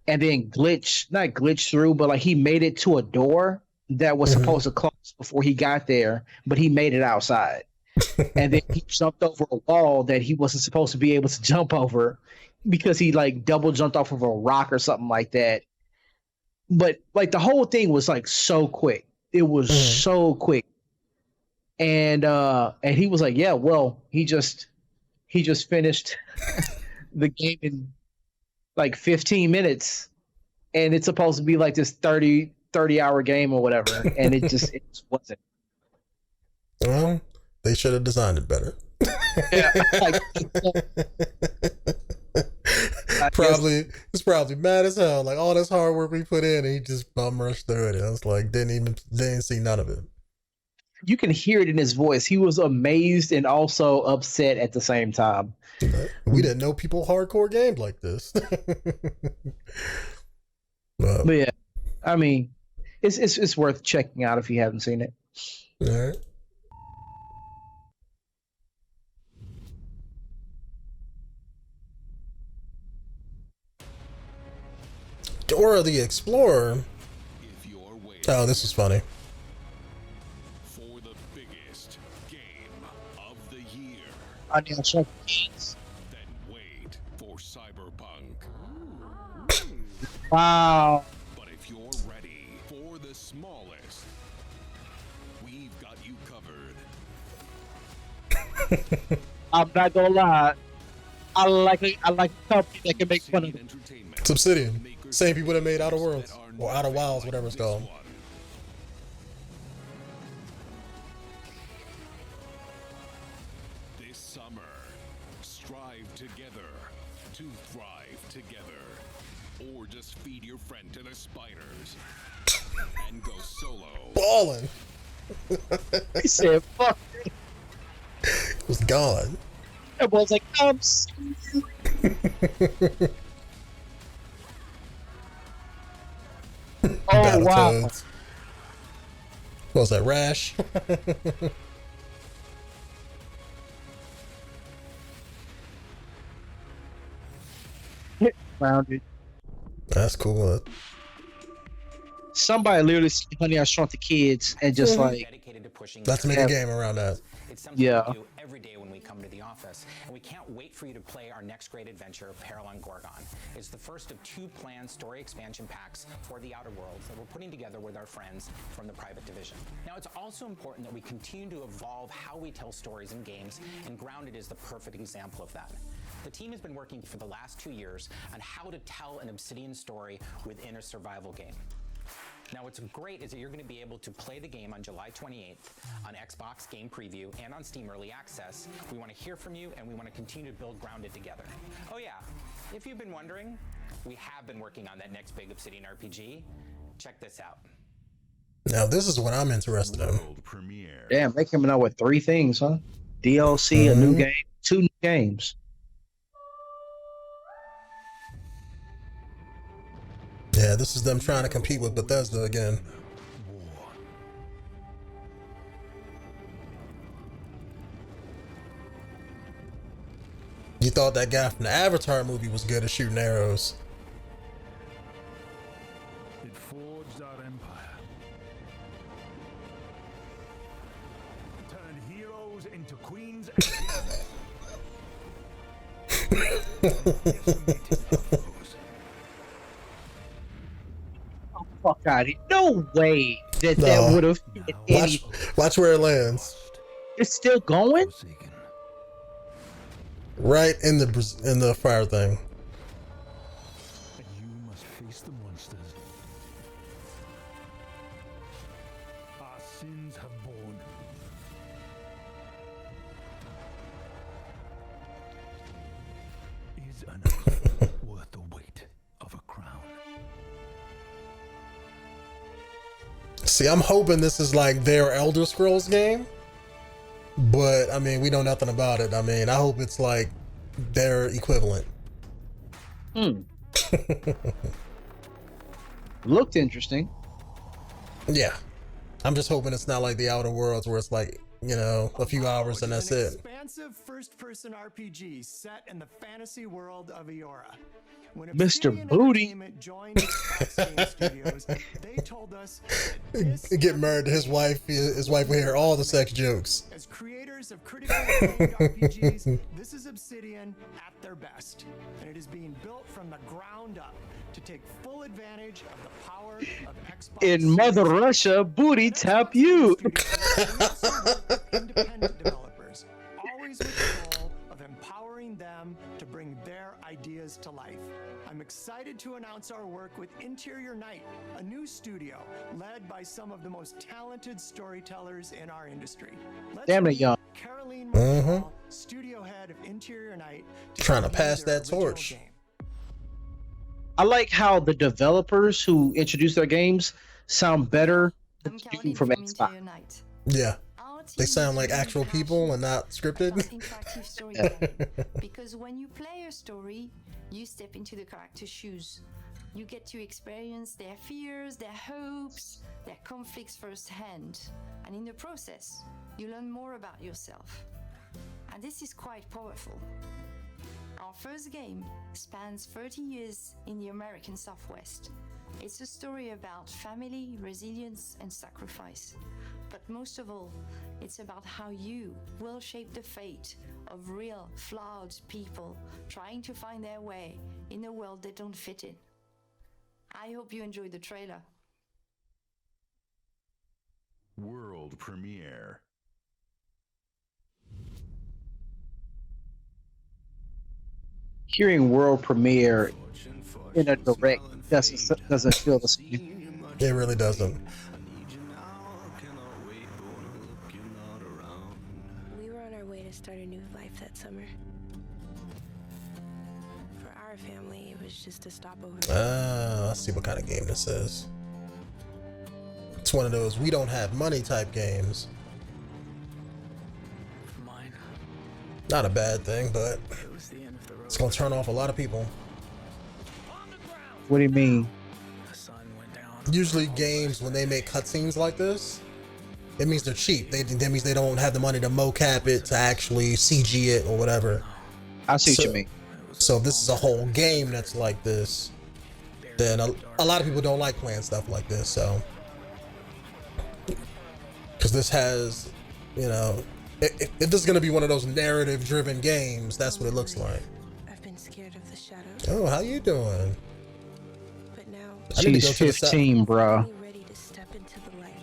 and then not glitched through, but like he made it to a door that was supposed to close before he got there, but he made it outside. And then he jumped over a wall that he wasn't supposed to be able to jump over because he like double jumped off of a rock or something like that. But like the whole thing was like so quick. It was so quick. And he was like, yeah, well, he just finished the game in like 15 minutes, and it's supposed to be like this 30-hour game or whatever, and it just wasn't. Well, they should have designed it better. Yeah, it's probably mad as hell. Like all this hard work we put in, and he just bum rushed through it. I was like, didn't see none of it. you can hear it in his voice. He was amazed and also upset at the same time. We didn't know people hardcore gamed like this. But yeah, I mean, it's worth checking out if you haven't seen it. All right. Dora the Explorer. Oh, this is funny. For the biggest game of the year. I need to check kids. Then wait for Cyberpunk. Wow. But if you're ready for the smallest, we've got you covered. I'm not gonna lie. I like a company that can make fun of it. Obsidian. Same people that made Outer Worlds. Or Outer Wilds, whatever it's called. This summer, strive together to thrive together. Or just feed your friend to the spiders and go solo. Ballin'. He said, fuck it. It was gone. Everyone's like, I'm Oh, wow. Battletoads. What was that, Rash? Found it. That's cool. Somebody literally said, Honey, I Shrunk the Kids, and just like, let's make a game around that. It's something yeah. we do every day when we come to the office, and we can't wait for you to play our next great adventure, Peril on Gorgon. It's the first of 2 planned story expansion packs for the Outer Worlds that we're putting together with our friends from the Private Division. Now, it's also important that we continue to evolve how we tell stories in games, and Grounded is the perfect example of that. The team has been working for the last 2 years on how to tell an Obsidian story within a survival game. Now, what's great is that you're going to be able to play the game on July 28th on Xbox Game Preview and on Steam Early Access. We want to hear from you, and we want to continue to build Grounded together. Oh yeah, if you've been wondering, we have been working on that next big Obsidian RPG. Check this out. Now, this is what I'm interested in. Damn, they came out with 3 things, huh? DLC, a new game, 2 new games. Yeah, this is them trying to compete with Bethesda again. You thought that guy from the Avatar movie was good at shooting arrows. It forged our empire. Turned heroes into queens and Fuck out of here. No way that would have. Watch where it lands. It's still going? Right in the fire thing. And you must face the monsters our sins have borne. Is an oath worth the weight of a crown? See, I'm hoping this is like their Elder Scrolls game, but I mean, we know nothing about it. I mean, I hope it's like their equivalent. Looked interesting. Yeah, I'm just hoping it's not like the Outer Worlds where it's like, you know, a few hours and that's it. Expansive first-person RPG set in the fantasy world of Eora. When Mr. Obsidian Booty Entertainment joined Xbox Game Studios, they told us that Get married to his wife. His wife will hear all the sex jokes. as creators of critically acclaimed RPGs, this is Obsidian at their best, and it is being built from the ground up to take full advantage of the power of Xbox. in Mother Russia, booty tap you. Independent developers, always with the goal of empowering them to bring their ideas to life. I'm excited to announce our work with Interior Night, a new studio led by some of the most talented storytellers in our industry. Let's Damn it, meet young. Caroline Marshall, studio head of Interior Night, Trying to review pass their that original torch. game. I like how the developers who introduce their games sound better than people from Xbox. Yeah, They sound like actual people and not scripted. Interactive storytelling. Because when you play a story, you step into the character's shoes. You get to experience their fears, their hopes, their conflicts firsthand. And in the process, you learn more about yourself. And this is quite powerful. Our first game spans 30 years in the American Southwest. It's a story about family, resilience, and sacrifice. But most of all, it's about how you will shape the fate of real, flawed people trying to find their way in a world they don't fit in. I hope you enjoyed the trailer. World premiere. Hearing world premiere in a direct doesn't feel the same. It really doesn't. We were on our way to start a new life that summer. For our family, it was just a stopover. I see what kind of game this is. It's one of those we don't have money type games. Mine. Not a bad thing, but it's gonna turn off a lot of people. What do you mean? Usually games, when they make cutscenes like this, it means they're cheap. That means they don't have the money to mocap it, to actually CG it or whatever. I see what you mean. So if this is a whole game that's like this, then a lot of people don't like playing stuff like this. So, because this has, you know, if this is gonna be one of those narrative-driven games, that's what it looks like. I've been scared of the shadow. Oh, how you doing? But now She's 15, bro. ready to step into the light.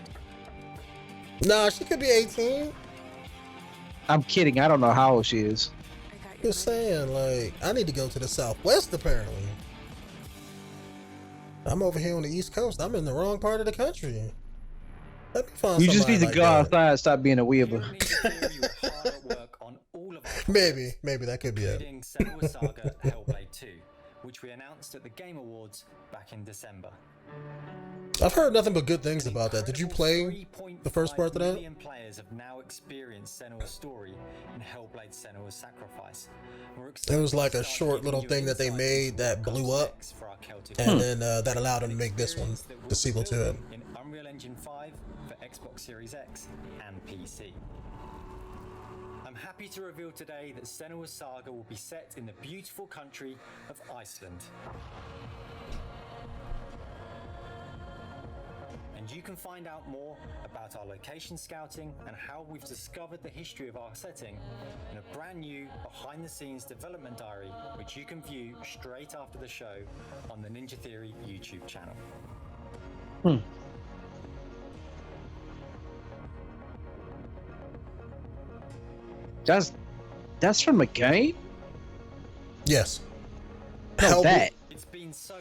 Nah, she could be 18. I'm kidding. I don't know how old she is. Just saying, like, I need to go to the Southwest, apparently. I'm over here on the East Coast. I'm in the wrong part of the country. Let me find You just need somebody to like go that. outside and stop being a weeaboo. Maybe that could be it. Including Senua's Saga Hellblade 2, which we announced at the Game Awards back in December. I've heard nothing but good things about that. Did you play the first part of that? Million players have now experienced Senua's story in Hellblade: Senua's Sacrifice. It was like a short little thing that they made that blew up, and then that allowed them to make this one, the sequel to it. In Unreal Engine 5 for Xbox Series X and PC. I'm happy to reveal today that Senua's Saga will be set in the beautiful country of Iceland. And you can find out more about our location scouting and how we've discovered the history of our setting in a brand new behind-the-scenes development diary, which you can view straight after the show on the Ninja Theory YouTube channel. That's from a game? Yes. No, that.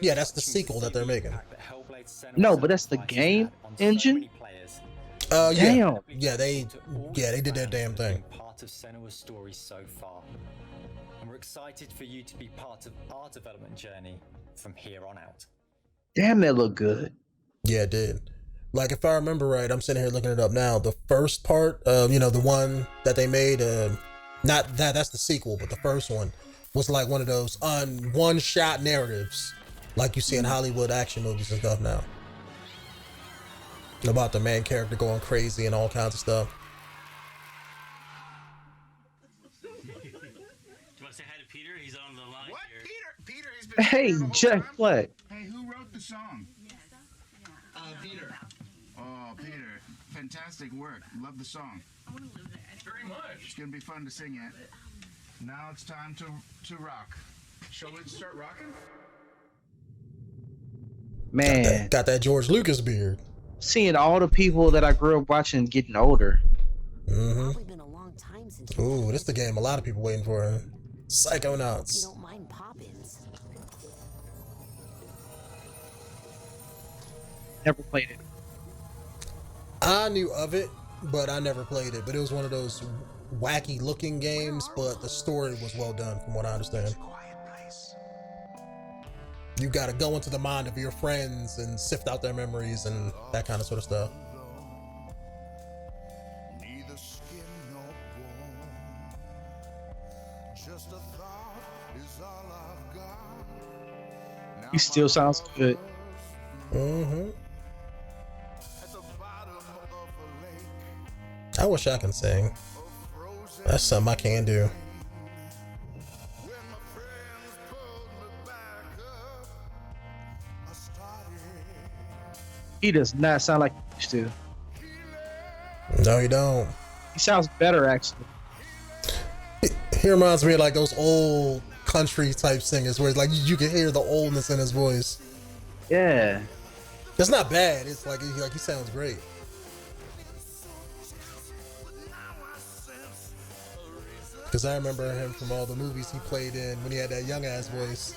Yeah, that's the sequel that they're making. No, but that's the game engine? Yeah. Damn. Yeah, they did that damn thing. Part of Senua's story so far. And we're excited for you to be part of our development journey from here on out. Damn, that look good. Yeah, it did. Like, if I remember right, I'm sitting here looking it up now. The first part, you know, the one that they made, not that's the sequel, but the first one was like one of those one-shot narratives, like you see in Hollywood action movies and stuff now. About the main character going crazy and all kinds of stuff. Do you want to say hi to Peter? He's on the line here. Peter, he's been Hey, Jack Black. Hey, who wrote the song? Peter. Oh, Peter, fantastic work. Love the song. I want to live there. Very much. It's gonna be fun to sing it. Now it's time to rock. Shall we start rocking? Man, got that George Lucas beard. Seeing all the people that I grew up watching getting older. Mm-hmm. Ooh, this is the game a lot of people waiting for. Psychonauts. You don't mind Poppins. Never played it. I knew of it, but I never played it. But it was one of those wacky looking games, but the story was well done from what I understand. You gotta go into the mind of your friends and sift out their memories and that kind of sort of stuff. He still sounds good. Mm-hmm. I wish I can sing. That's something I can do. He does not sound like he used to. No, you don't. He sounds better, actually. He reminds me of like those old country type singers where like you can hear the oldness in his voice. Yeah. It's not bad. It's like he sounds great. Because I remember him from all the movies he played in when he had that young ass voice.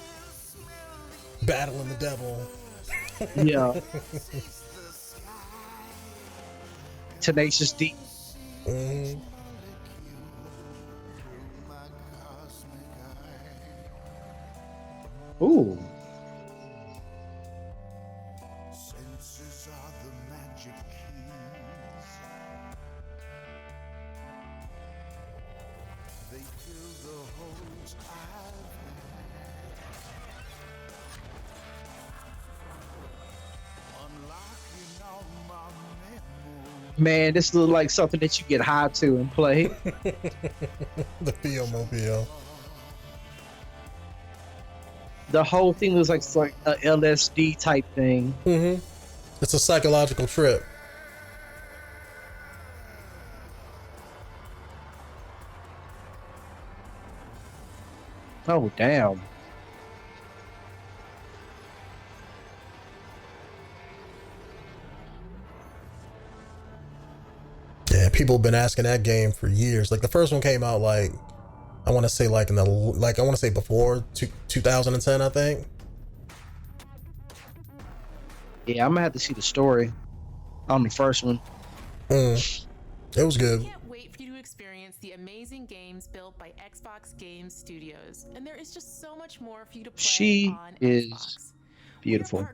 Battling the devil. Yeah. Tenacious D. Mm-hmm. Ooh. Senses are the magic keys. They fill the holes I've had. Unlocking all my memories. Man, this looks like something that you get high to and play. The Feel-mobile. The whole thing looks like it's like a LSD type thing. Mm-hmm. It's a psychological trip. Oh, damn. Yeah, people have been asking that game for years. Like the first one came out like I want to say like in the like I want to say before 2010, I think. Yeah, I'm gonna have to see the story on the first one. It was good. Can't wait for you to experience the amazing games built by Xbox Game Studios, and there is just so much more for you to play She on is Xbox. beautiful.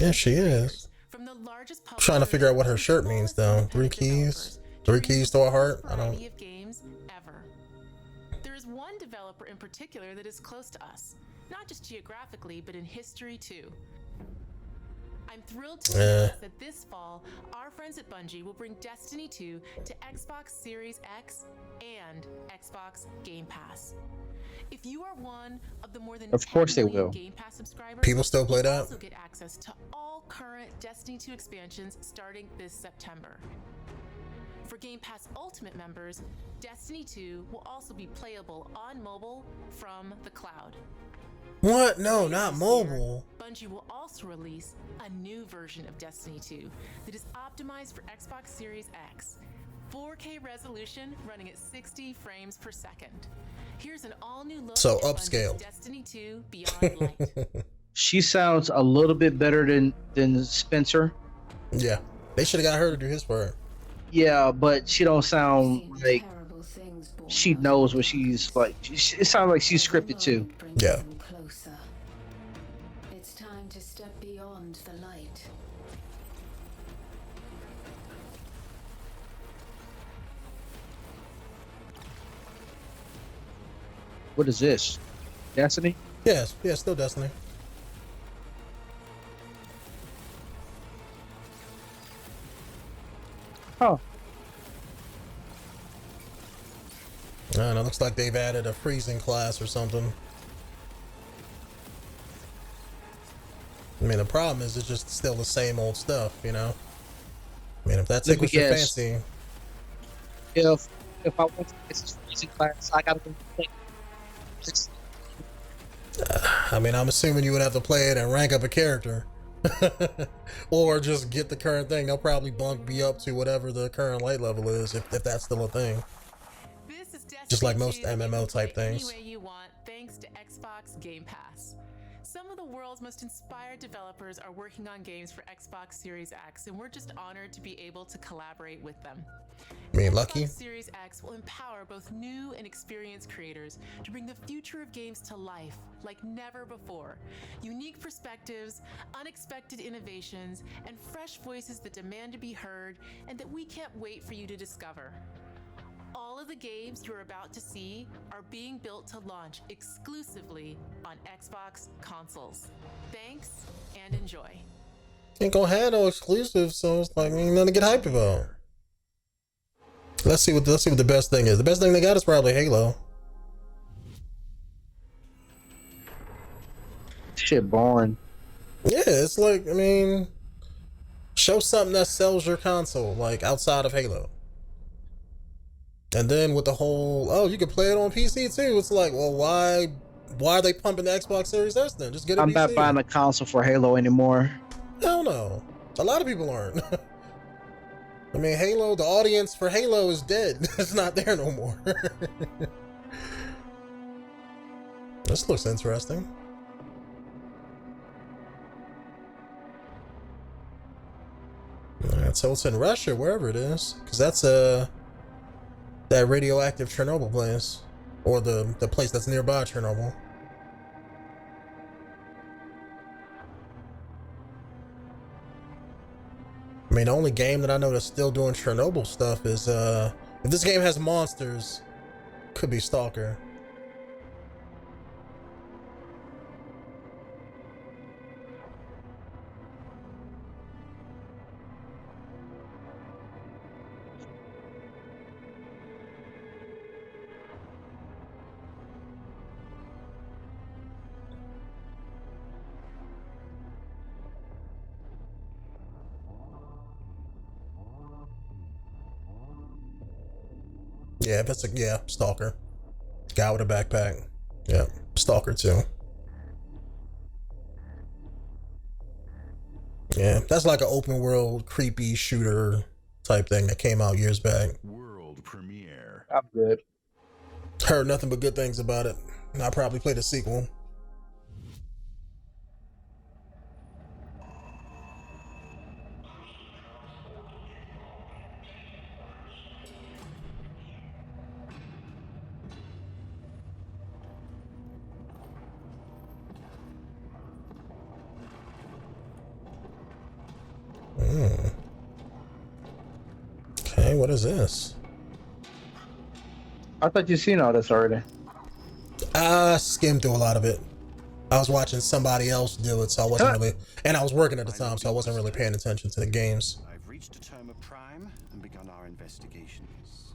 Yeah, she is. From the largest I'm trying to figure out what her shirt means though. 3 keys to a heart. I don't. of games ever. There is one developer in particular that is close to us, not just geographically, but in history too. I'm thrilled to announce that this fall, our friends at Bungie will bring Destiny 2 to Xbox Series X and Xbox Game Pass. If you are one of the more than Of course 10 they million will. Game Pass subscribers, People still play you'll that? also get access to all current Destiny 2 expansions starting this September. For Game Pass Ultimate members, Destiny 2 will also be playable on mobile from the cloud. What? No, not mobile. Bungie will also release a new version of Destiny 2 that is optimized for Xbox Series X. 4K resolution running at 60 frames per second. Here's an all-new look So at upscale. Bungie's Destiny 2 Beyond Light. She sounds a little bit better than Spencer. Yeah, they should have got her to do his part. Yeah, but she don't sound like she knows what she's like. It sounds like she's scripted too. Yeah. Closer. It's time to step beyond the light. What is this? Destiny? Yes, yeah, still Destiny. Huh. I don't know, looks like they've added a freezing class or something. I mean, the problem is it's just still the same old stuff, you know? I mean, if that Let me tickles your guess. fancy. If I want to get this freezing class, I gotta go play. I mean, I'm assuming you would have to play it and rank up a character. Or just get the current thing. They'll probably bump me up to whatever the current light level is, if that's still a thing. Just like most MMO type things. Any way you want, thanks to Xbox Game Pass. Some of the world's most inspired developers are working on games for Xbox Series X, and we're just honored to be able to collaborate with them. I mean, lucky. Xbox Series X will empower both new and experienced creators to bring the future of games to life like never before. Unique perspectives, unexpected innovations, and fresh voices that demand to be heard and that we can't wait for you to discover. All of the games you're about to see are being built to launch exclusively on Xbox consoles. Thanks and enjoy. Ain't gonna have no exclusives, so it's like ain't nothing to get hyped about. Let's see what the best thing is. The best thing they got is probably Halo. Shit boring. Yeah, it's like, I mean, show something that sells your console, like outside of Halo. And then with the whole, oh, you can play it on PC too. It's like, well, why are they pumping the Xbox Series S then? Just get a I'm PC. not buying a console for Halo anymore. Hell no. A lot of people aren't. I mean, Halo, the audience for Halo is dead. It's not there no more. This looks interesting. Alright, so it's in Russia, wherever it is. Because that's that radioactive Chernobyl place. Or the place that's nearby Chernobyl. I mean, the only game that I know that's still doing Chernobyl stuff is, if this game has monsters, could be Stalker. Yeah, if it's a Stalker. Guy with a backpack. Yeah, Stalker too. Yeah, that's like an open world creepy shooter type thing that came out years back. World premiere. I'm good. Heard nothing but good things about it. And I'll probably play the sequel. Okay, what is this? I thought you'd seen all this already. I skimmed through a lot of it. I was watching somebody else do it, so I wasn't really, and I was working at the time, so I wasn't really paying attention to the games. I've reached a term of prime and begun our investigations.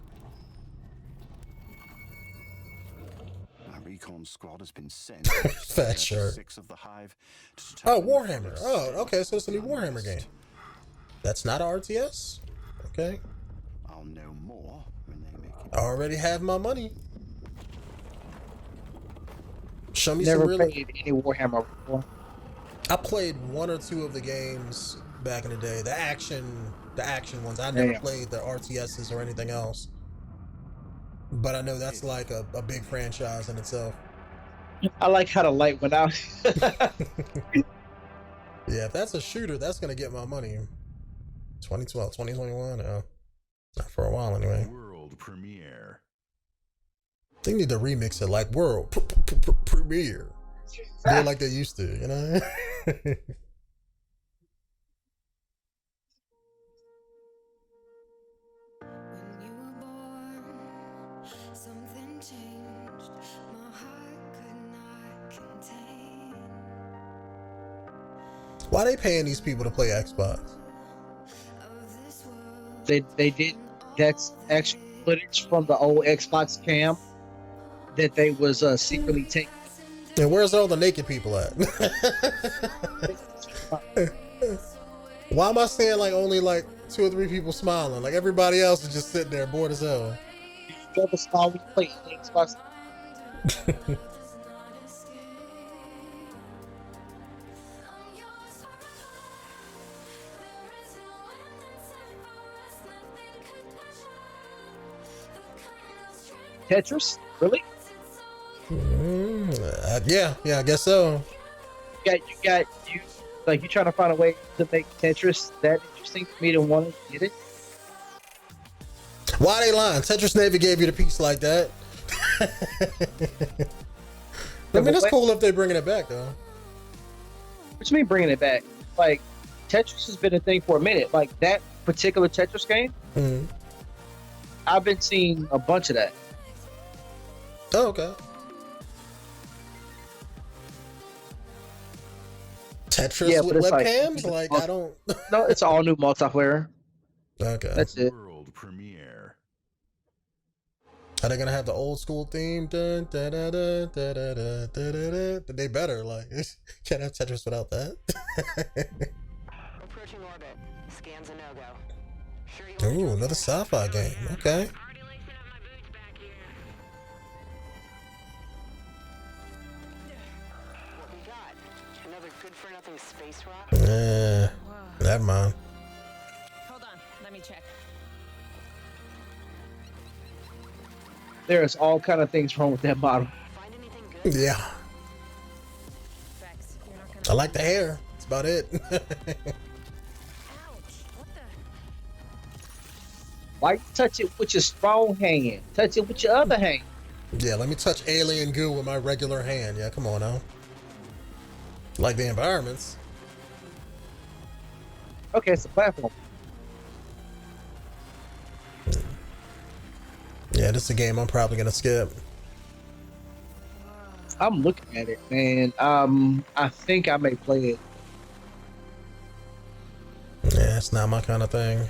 Our recon squad has been sent. Fat shirt. 6 of the hive. Oh, Warhammer. Oh, okay, so it's a new Warhammer game. That's not a RTS? Okay. I'll know more when they make it. I already have my money. Show me Never some really... played any Warhammer before. I played 1 or 2 of the games back in the day. The action ones. I never played the RTSs or anything else. But I know that's like a big franchise in itself. I like how the light went out. Yeah, if that's a shooter, that's gonna get my money. 2012, 2021, not for a while anyway. World premiere. They need to remix it like world premiere. Do it like they used to, you know? Why they paying these people to play Xbox? They did. That's actually footage from the old Xbox cam that they was secretly taking. And where's all the naked people at? Why am I seeing like only like 2 or 3 people smiling? Like everybody else is just sitting there bored as hell. You ever smile when you play Xbox? Tetris? Really? Yeah, I guess so. You like you trying to find a way to make Tetris that interesting for me to want to get it? Why they lying? Tetris never gave you the piece like that. I mean, it's cool if they're bringing it back, though. What you mean bringing it back? Like, Tetris has been a thing for a minute. Like, that particular Tetris game, I've been seeing a bunch of that. Oh, okay. Tetris with but it's webcams? Like, I don't. No, it's all new multiplayer. Okay. That's it. World premiere. Are they gonna have the old school theme? Dun, da, da, da, da, da, da, da, da, da. They better. Like, can't have Tetris without that. Approaching orbit. Scans a no-go. Sure you want to Ooh, join another me? sci-fi game. Okay. What we got? Another good-for-nothing space rock? Never mind. Hold on. Let me check. There's all kind of things wrong with that model. Yeah. I like the hair. That's about it. Why touch it with your strong hand? Touch it with your other hand. Yeah, let me touch alien goo with my regular hand. Yeah, come on now. Like the environments. Okay, it's a platform. Yeah, this is a game I'm probably gonna skip. I'm looking at it, man. I think I may play it. Yeah, it's not my kind of thing.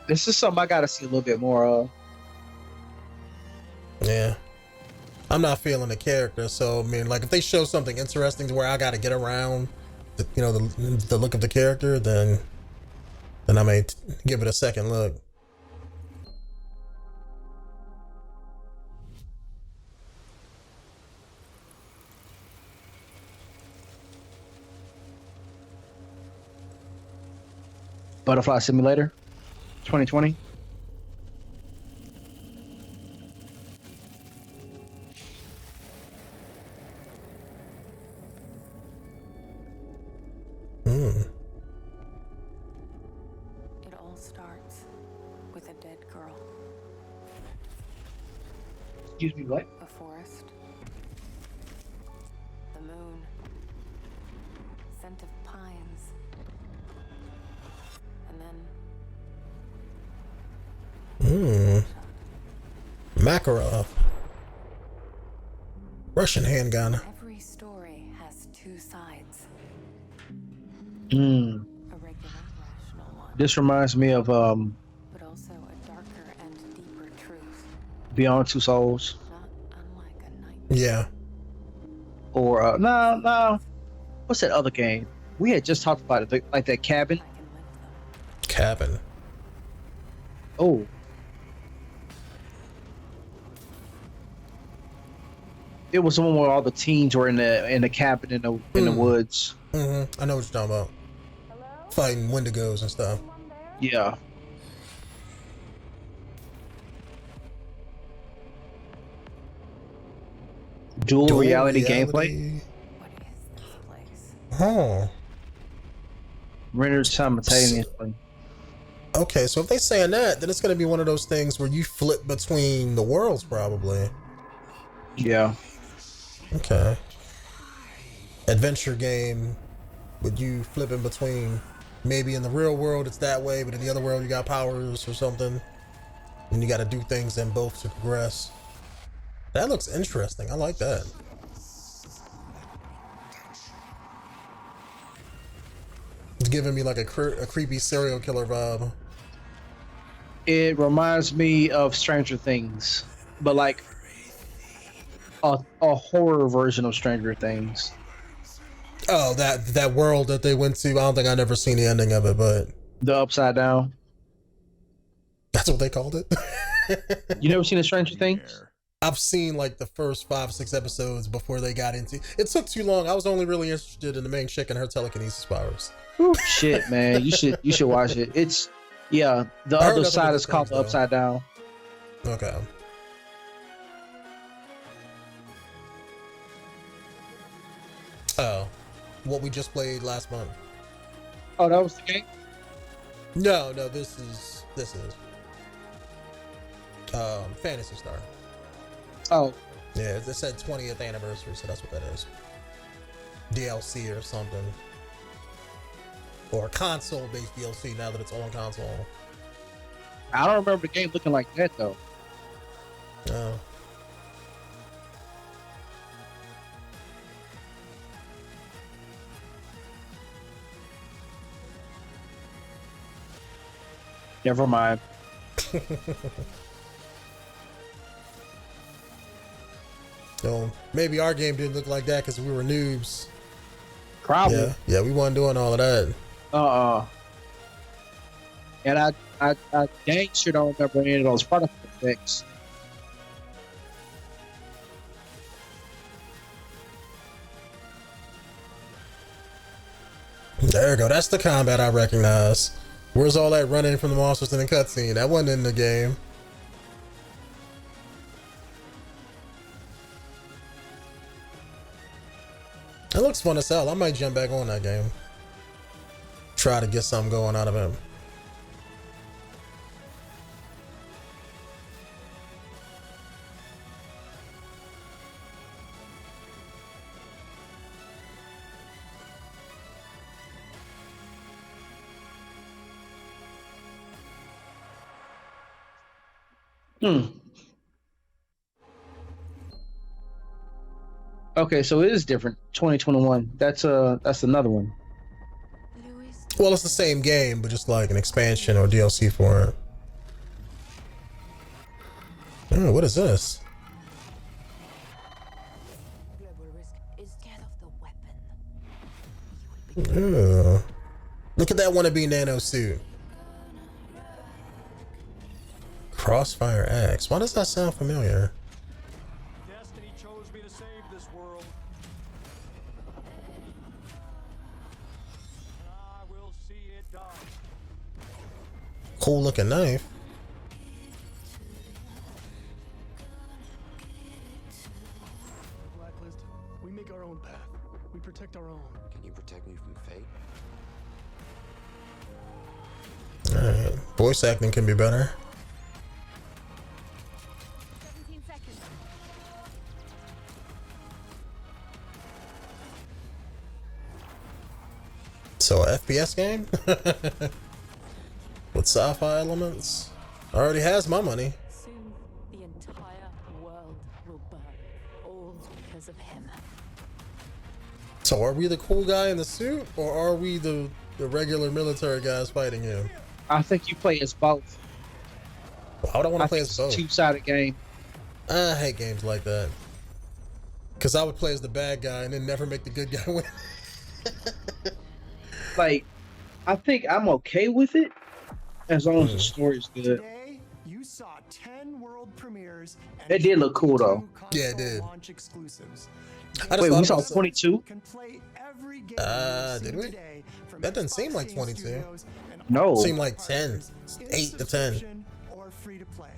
This is something I gotta see a little bit more of. Yeah. I'm not feeling the character, so I mean, like, if they show something interesting to where I gotta get around the, you know, the look of the character, then I may give it a second look. Butterfly Simulator 2020. It all starts with a dead girl. Excuse me, what? A forest. The moon. Scent of pines. And then Makarov. Russian handgun. every story has two sides. A regular, rational one, This reminds me of but also a darker and deeper truth. Beyond Two Souls. Yeah. Or no. What's that other game? We had just talked about it, like that cabin. Cabin. Oh. It was the one where all the teens were in the cabin in the woods. I know what you're talking about. Fighting Wendigos and stuff. Yeah. Dual reality gameplay. Oh. Rendered simultaneously. Okay, so if they saying that, then it's gonna be one of those things where you flip between the worlds, probably. Yeah. Okay. Adventure game, with you flipping between, maybe in the real world it's that way, but in the other world you got powers or something, and you got to do things in both to progress. That looks interesting. I like that. It's giving me like a creepy serial killer vibe. It reminds me of Stranger Things, but like a horror version of Stranger Things. Oh, that world that they went to. I don't think I never seen the ending of it, but the Upside Down. That's what they called it. You never seen a Stranger Things? I've seen like the first 5 or 6 episodes before they got into. It took too long. I was only really interested in the main chick and her telekinesis powers. Ooh, shit, man, you should watch it. It's the other side is called the Upside Down. Okay. Oh, what we just played last month. Oh, that was the game? No, this is Phantasy Star. Oh. Yeah, it said 20th anniversary, so that's what that is. DLC or something. Or a console-based DLC now that it's on console. I don't remember the game looking like that though. Oh. Never mind. So maybe our game didn't look like that because we were noobs. Probably. Yeah, we weren't doing all of that. And I dang sure don't remember any of those product effects. There you go. That's the combat I recognize. Where's all that running from the monsters in the cutscene? That wasn't in the game. It looks fun as hell. I might jump back on that game. Try to get something going out of him. Okay, so it is different. 2021. That's another one. Well, it's the same game, but just like an expansion or DLC for it. Oh, what is this? Oh. Look at that wannabe nano suit. Crossfire X. Why does that sound familiar? Destiny chose me to save this world. I will see it done. Cool looking knife. Blacklist. We make our own path. We protect our own. Can you protect me from fate? Alright. Voice acting can be better. 17 seconds. So, a FPS game? With sci-fi elements? Already has my money. Soon, the entire world will burn, all because of him. So are we the cool guy in the suit, or are we the regular military guys fighting him? I think you play as both. Why would I want to play as both? Two-sided game. I hate games like that. Because I would play as the bad guy and then never make the good guy win. Like, I think I'm okay with it as long as the story is good. Today, you saw 10 world premieres and It did look cool though. Yeah, it did. launch exclusives. Wait, we saw 22? Can play every game Did we? That doesn't seem like 22. No. It seemed like 10. 8 to 10. or free to play.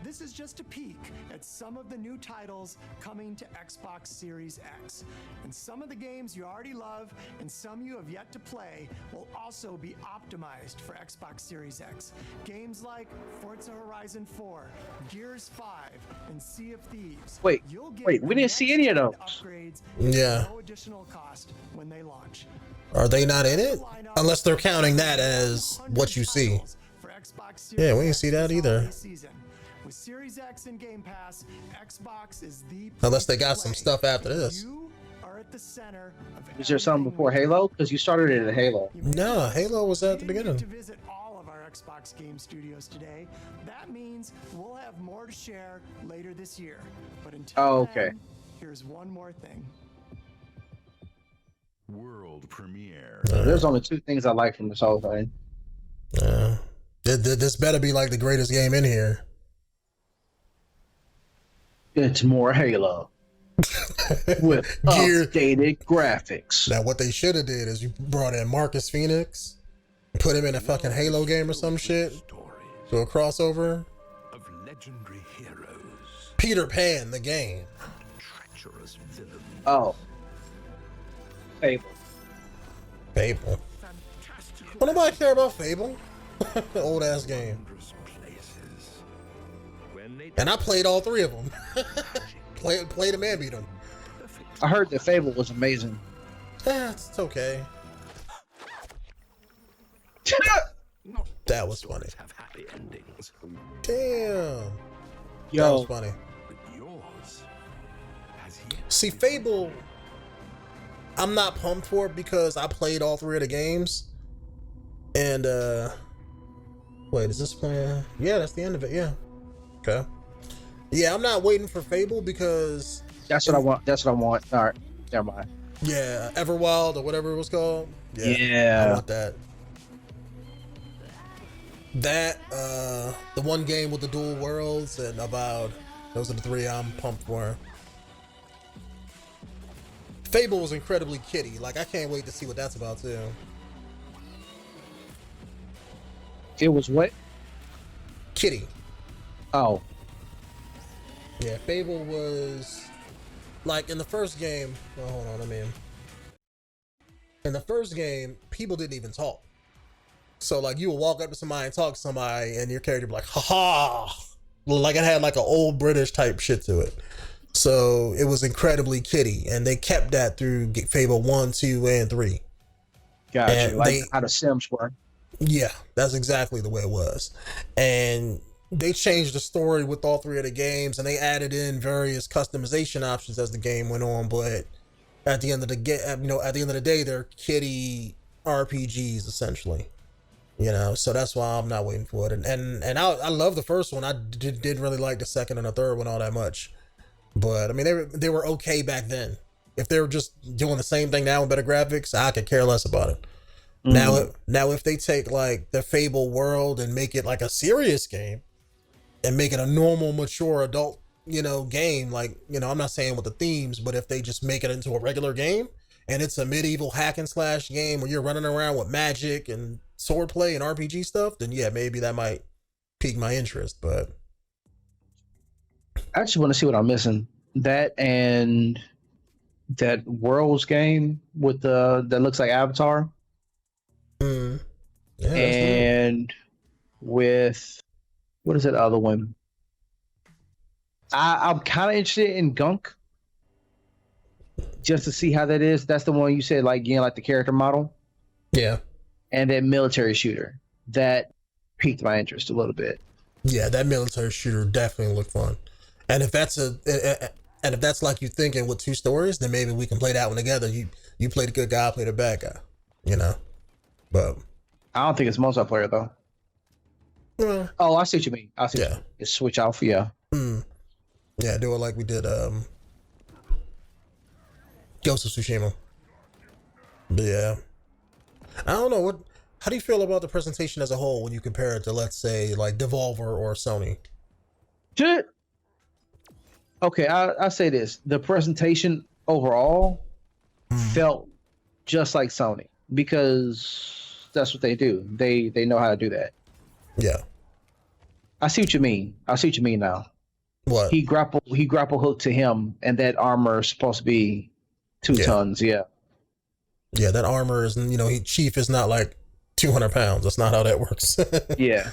This is just a peek at some of the new titles coming to Xbox Series X. And some of the games you already love and some you have yet to play will also be optimized for Xbox Series X. Games like Forza Horizon 4, Gears 5, and Sea of Thieves. Wait, You'll get we didn't see any of those. upgrades Yeah. at no additional cost when they launch. Are they not in it? Unless they're counting that as what you see. Yeah, we didn't see that either. With Series X and Game Pass, Xbox is the Unless they got some stuff after this. You are at the center of Is there something before Halo? Because you started it at Halo. No, Halo was at the beginning. to visit all of our Xbox game studios today. That means we'll have more to share later this year. But until okay. then, here's one more thing. World premiere. There's only two things I like from this whole thing. This better be like the greatest game in here. It's more Halo. With updated graphics. Now what they should have did is you brought in Marcus Phoenix, put him in a fucking Halo game or some shit. Do a crossover. Of legendary heroes. Peter Pan, the game. Treacherous villains. Oh. Fable. Fable. What nobody care about Fable? Old ass game. And I played all three of them. played them and beat them. I heard that Fable was amazing. It's okay. That was funny. Have happy endings. Damn. Yo. That was funny. But yours has yet. See, Fable, I'm not pumped for it because I played all 3 of the games. And wait, is this plan? Yeah, that's the end of it. Yeah. Okay. Yeah, I'm not waiting for Fable because that's what I want. That's what I want. All right, never mind. Yeah, Everwild or whatever it was called. Yeah. I want that. That, the one game with the dual worlds and Avowed. Those are the 3 I'm pumped for. Fable was incredibly kiddie. Like, I can't wait to see what that's about too. It was what? Kitty. Oh. Yeah, Fable was like in the first game. Oh, hold on, in the first game, people didn't even talk. So like you would walk up to somebody and talk to somebody, and your character would be like, "Ha ha!" Like it had like an old British type shit to it. So it was incredibly kiddie, and they kept that through Fable 1, 2, and 3. Gotcha. And like how the Sims were. Yeah, that's exactly the way it was. And they changed the story with all 3 of the games, and they added in various customization options as the game went on. But at the end of the at the end of the day, they're kiddie RPGs essentially. So that's why I'm not waiting for it. And I love the first one. I didn't really like the second and the third one all that much. But I mean, they were okay back then. If they were just doing the same thing now with better graphics, I could care less about it. Now if they take like the Fable world and make it like a serious game and make it a normal, mature adult, game, like, I'm not saying with the themes, but if they just make it into a regular game and it's a medieval hack and slash game where you're running around with magic and swordplay and RPG stuff, then yeah, maybe that might pique my interest. But I just want to see what I'm missing. That and that Worlds game with that looks like Avatar. Yeah, and with what is that other one? I'm kind of interested in Gunk, just to see how that is. That's the one you said, like like the character model. Yeah. And that military shooter that piqued my interest a little bit. Yeah, that military shooter definitely looked fun. And if that's like you thinking with 2 stories, then maybe we can play that one together. You play the good guy, I play the bad guy. But I don't think it's multiplayer though. Well, oh, I see what you mean. I see. Yeah. It's switch off. Yeah. Yeah, do it like we did Ghost of Tsushima. But yeah, I don't know how do you feel about the presentation as a whole when you compare it to, let's say, like Devolver or Sony? Okay, I say this: the presentation overall felt just like Sony because that's what they do. They know how to do that. Yeah. I see what you mean. I see what you mean now. What? He grapple hooked to him, and that armor is supposed to be 2 tons. Yeah. Yeah, that armor is, Chief is not like 200 pounds. That's not how that works. Yeah.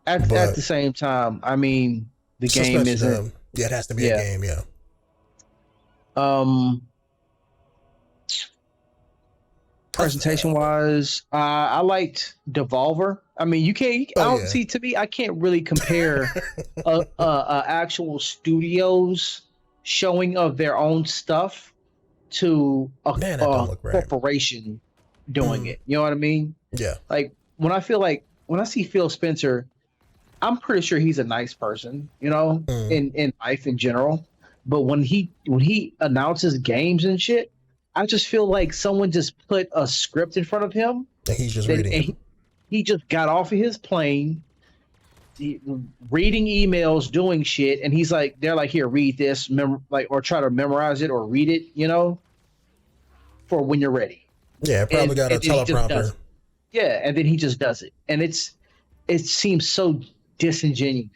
At the same time, I mean, the game isn't. Yeah, it has to be a game. Yeah. Presentation wise, I liked Devolver. I mean, you can't. See, to me, I can't really compare actual studios showing of their own stuff to a corporation doing it. You know what I mean? Yeah. Like when I see Phil Spencer, I'm pretty sure he's a nice person, in life in general. But when he announces games and shit, I just feel like someone just put a script in front of him. And he's just reading it. He just got off of his plane, reading emails, doing shit, and they're like, here, read this, or try to memorize it or read it, for when you're ready. Yeah, probably got a teleprompter. Yeah, and then he just does it, and it seems so disingenuous,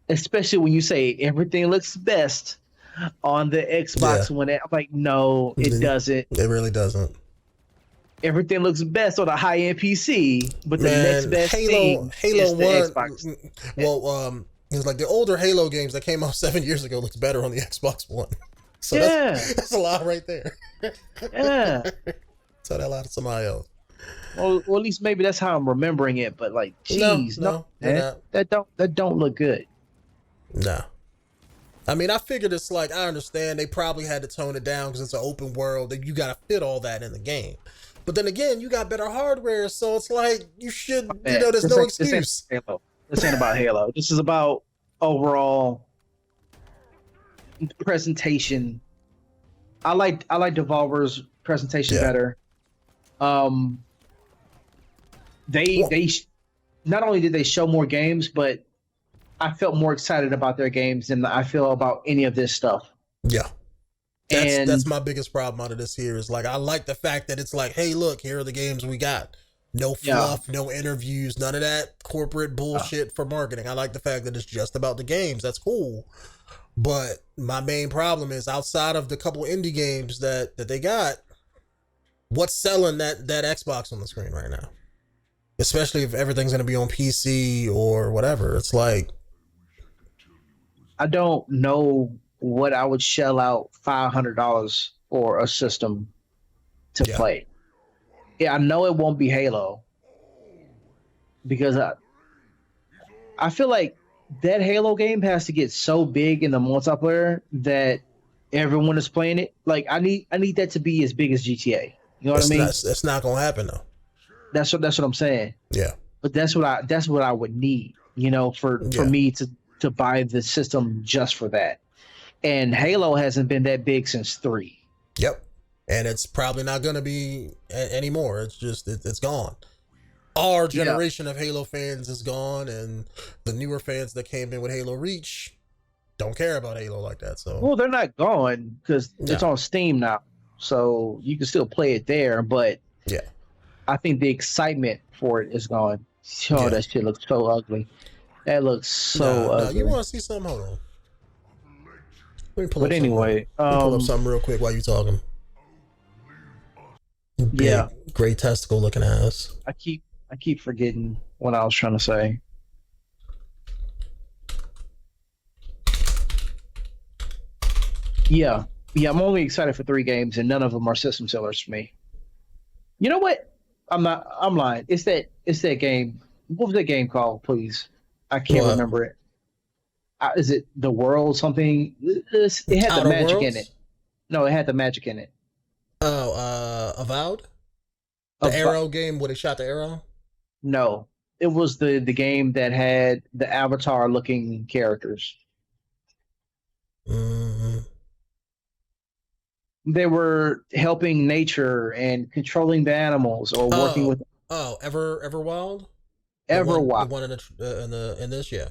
especially when you say everything looks best on the Xbox One. I'm like, no, it doesn't. It really doesn't. Everything looks best on a high-end PC, but the next best thing is the Xbox. Well, it was like the older Halo games that came out 7 years ago looks better on the Xbox One. So that's a lot right there. Yeah. Tell that lot to somebody else. Well, at least maybe that's how I'm remembering it. But like, geez, no, man, that don't look good. No. I mean, I figured it's like, I understand they probably had to tone it down because it's an open world and you got to fit all that in the game. But then again, you got better hardware, so it's like you should, there's no excuse. This ain't about Halo. This is about overall presentation. I like Devolver's presentation better. They not only did they show more games, but I felt more excited about their games than I feel about any of this stuff. Yeah. That's my biggest problem out of this here is like, I like the fact that it's like, hey, look, here are the games we got. No fluff, no interviews, none of that corporate bullshit for marketing. I like the fact that it's just about the games. That's cool. But my main problem is outside of the couple indie games that they got, what's selling that Xbox on the screen right now? Especially if everything's going to be on PC or whatever. It's like, I don't know what I would shell out $500 for a system to play. Yeah, I know it won't be Halo because I feel like that Halo game has to get so big in the multiplayer that everyone is playing it. Like I need that to be as big as GTA. You know what I mean? That's not gonna happen though. That's what I'm saying. Yeah. But that's what I would need. You know, for me to buy the system just for that. And Halo hasn't been that big since 3. Yep. And it's probably not going to be anymore. It's just, it's gone. Our generation of Halo fans is gone. And the newer fans that came in with Halo Reach don't care about Halo like that. So, well, they're not gone because it's on Steam now. So you can still play it there. But yeah, I think the excitement for it is gone. Oh, that shit looks so ugly. That looks so ugly. You want to see something? Hold on. Let me pull but up anyway, pull up something real quick while you're talking. Big, great testicle looking ass. I keep forgetting what I was trying to say. Yeah, I'm only excited for 3 games, and none of them are system sellers for me. You know what? I'm lying. It's that game. What was that game called, please? I can't remember it. Is it The World something? It had the magic in it. No, it had the magic in it. Oh, Avowed? The arrow game where they shot the arrow? No. It was the game that had the Avatar looking characters. Mm-hmm. They were helping nature and controlling the animals or working with. Oh, Everwild? Everwild. The one in this, yeah.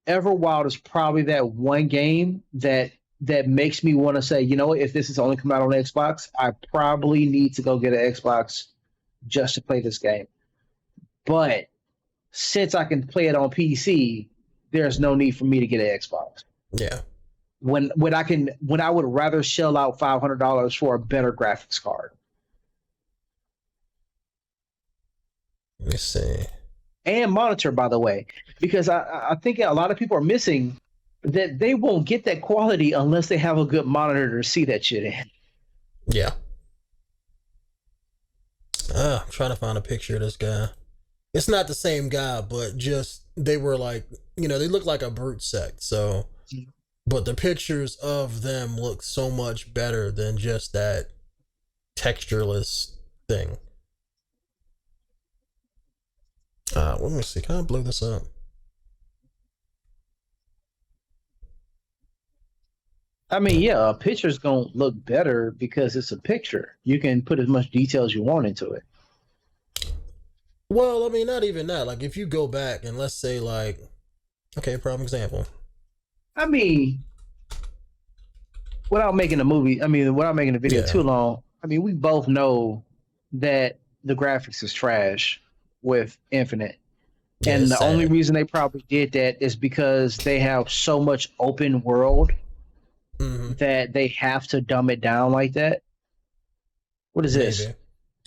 Everwild is probably that one game that makes me want to say, you know what, if this is only come out on Xbox, I probably need to go get an Xbox just to play this game. But since I can play it on PC, there's no need for me to get an Xbox. Yeah. When I would rather shell out $500 for a better graphics card. Let me see. And monitor, by the way, because I think a lot of people are missing that they won't get that quality unless they have a good monitor to see that shit in. Yeah. I'm trying to find a picture of this guy. It's not the same guy, but just they were like, they look like a brute sect. So, but the pictures of them look so much better than just that textureless thing. Let me see. Can I blow this up? I mean, yeah, a picture's gonna look better because it's a picture. You can put as much detail as you want into it. Well, I mean, not even that. Like, if you go back and let's say, like, okay, prime example. I mean, without making the video too long, I mean, we both know that the graphics is trash with Infinite. Yeah, and the only reason they probably did that is because they have so much open world that they have to dumb it down like that. What is this?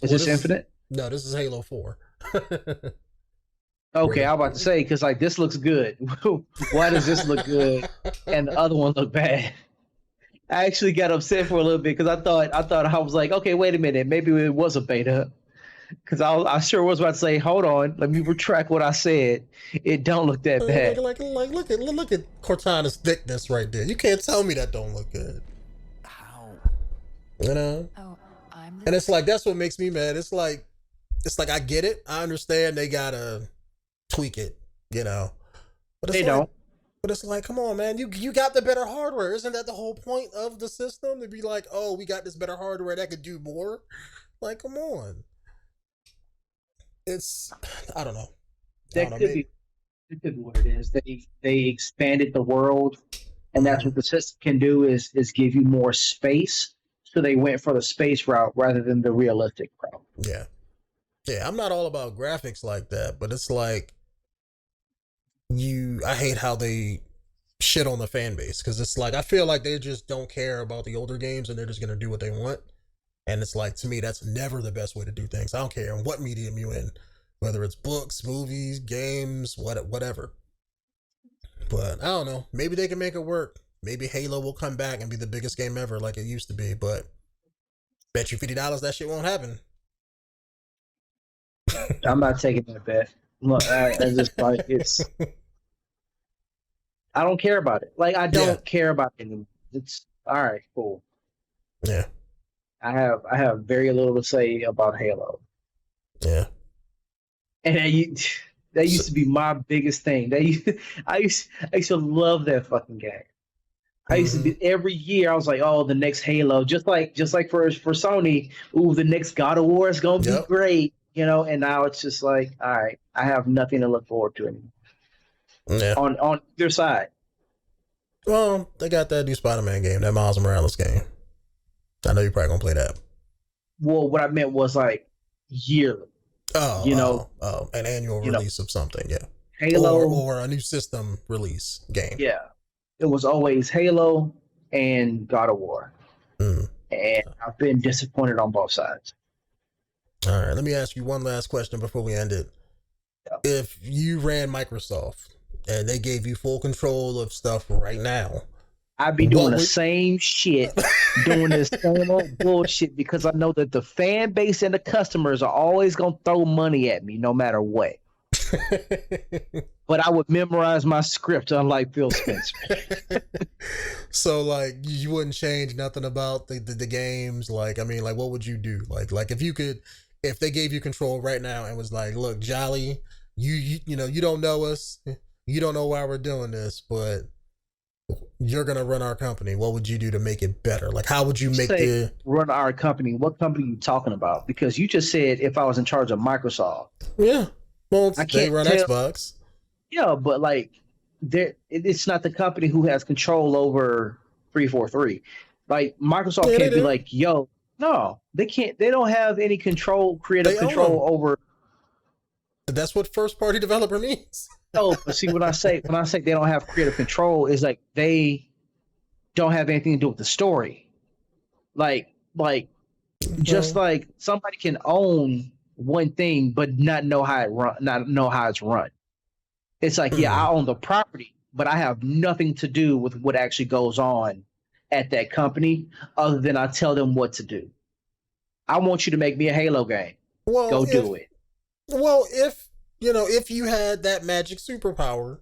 Is this Infinite? No, this is Halo 4. Okay, I was about to say, because like this looks good. Why does this look good and the other one look bad? I actually got upset for a little bit because I was like, okay, wait a minute, maybe it was a beta. Because I sure was about to say, hold on, let me retract what I said. It don't look that bad. Like, look at Cortana's thickness right there. You can't tell me that don't look good. How? You know? And it's like, that's what makes me mad. It's like I get it. I understand they gotta tweak it, you know. But it's They like, don't. But it's like, come on, man. You got the better hardware. Isn't that the whole point of the system? To be like, oh, we got this better hardware that could do more? Like, come on. I don't know. That could be what it is. They expanded the world, and that's what the system can do is give you more space. So they went for the space route rather than the realistic route. Yeah. Yeah, I'm not all about graphics like that, but it's like I hate how they shit on the fan base, because it's like I feel like they just don't care about the older games and they're just gonna do what they want. And it's like, to me, that's never the best way to do things. I don't care in what medium you in, whether it's books, movies, games, whatever. But I don't know. Maybe they can make it work. Maybe Halo will come back and be the biggest game ever like it used to be. But bet you $50 that shit won't happen. I'm not taking that bet. Look, I just like I don't care about it. Like, I don't care about it anymore. It's all right, cool. Yeah. I have very little to say about Halo. Yeah. And that used to be my biggest thing. I used to love that fucking game. I used to be every year. I was like, oh, the next Halo, just like for Sony. Ooh, the next God of War is gonna be great, you know. And now it's just like, all right, I have nothing to look forward to anymore. Yeah. On their side. Well, they got that new Spider-Man game, that Miles Morales game. I know you're probably gonna play that. Well, what I meant was like yearly. An annual release of something, yeah. Halo or a new system release game. Yeah, it was always Halo and God of War, and I've been disappointed on both sides. All right, let me ask you one last question before we end it. Yeah. If you ran Microsoft and they gave you full control of stuff right now, I'd be doing the same shit, doing this same old bullshit, because I know that the fan base and the customers are always going to throw money at me no matter what. But I would memorize my script, unlike Phil Spencer. So, like, you wouldn't change nothing about the games? Like, I mean, like, what would you do? Like if they gave you control right now and was like, look, Jolly, you know, you don't know us. You don't know why we're doing this, but you're gonna run our company. What would you do to make it better? Like, how would you run our company? What company are you talking about? Because you just said if I was in charge of Microsoft. Yeah, well, they run Xbox. Yeah, but like, it's not the company who has control over 343. Like, Microsoft can't be like, yo, no, they can't. They don't have any creative control over. That's what first party developer means. No, but see, when I say they don't have creative control, is like they don't have anything to do with the story. Like just like somebody can own one thing but not know how it's run. It's like, yeah, I own the property, but I have nothing to do with what actually goes on at that company other than I tell them what to do. I want you to make me a Halo game. Go do it. Well, if you had that magic superpower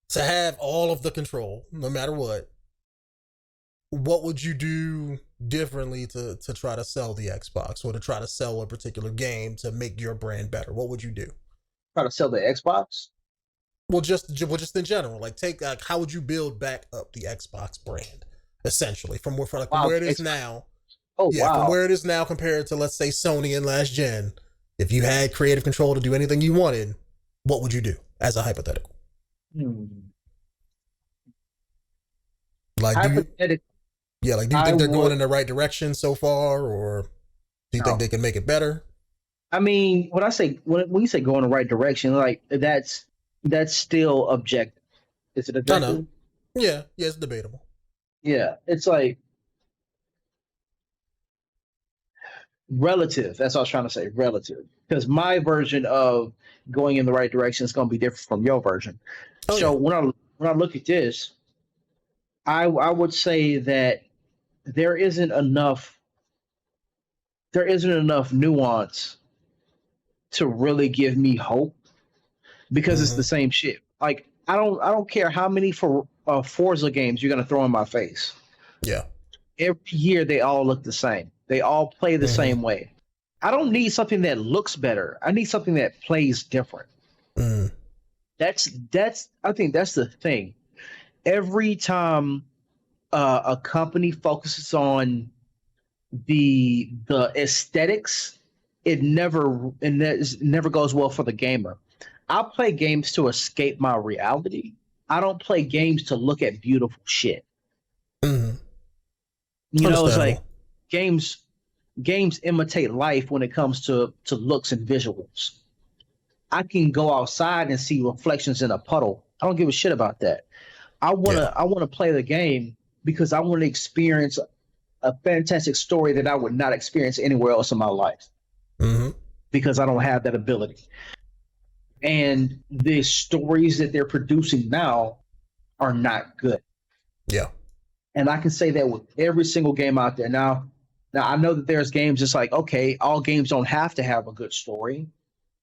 to have all of the control, no matter what would you do differently to try to sell the Xbox, or to try to sell a particular game to make your brand better? What would you do? Try to sell the Xbox? Well, just in general, like, how would you build back up the Xbox brand, essentially, from where it is now? Oh, yeah, wow. From where it is now compared to, let's say, Sony in last gen. If you had creative control to do anything you wanted, what would you do as a hypothetical? Like, do you think they're going in the right direction so far, or do you think they can make it better? I mean, when you say go in the right direction, like, that's still objective. Is it objective? I know. Yeah, it's debatable. Yeah, it's like relative. That's what I was trying to say. Relative, because my version of going in the right direction is going to be different from your version. When I look at this, I would say that there isn't enough nuance to really give me hope because it's the same shit. Like I don't care how many Forza games you're gonna throw in my face. Yeah. Every year they all look the same. They all play the same way. I don't need something that looks better. I need something that plays different. That's I think that's the thing. Every time a company focuses on the aesthetics, it never goes well for the gamer. I play games to escape my reality. I don't play games to look at beautiful shit. You know, it's like games imitate life when it comes to looks and visuals. I can go outside and see reflections in a puddle. I don't give a shit about that. I wanna play the game because I want to experience a fantastic story that I would not experience anywhere else in my life. Because I don't have that ability. And the stories that they're producing now are not good. Yeah. And I can say that with every single game out there. Now I know that there's games it's like, okay, all games don't have to have a good story.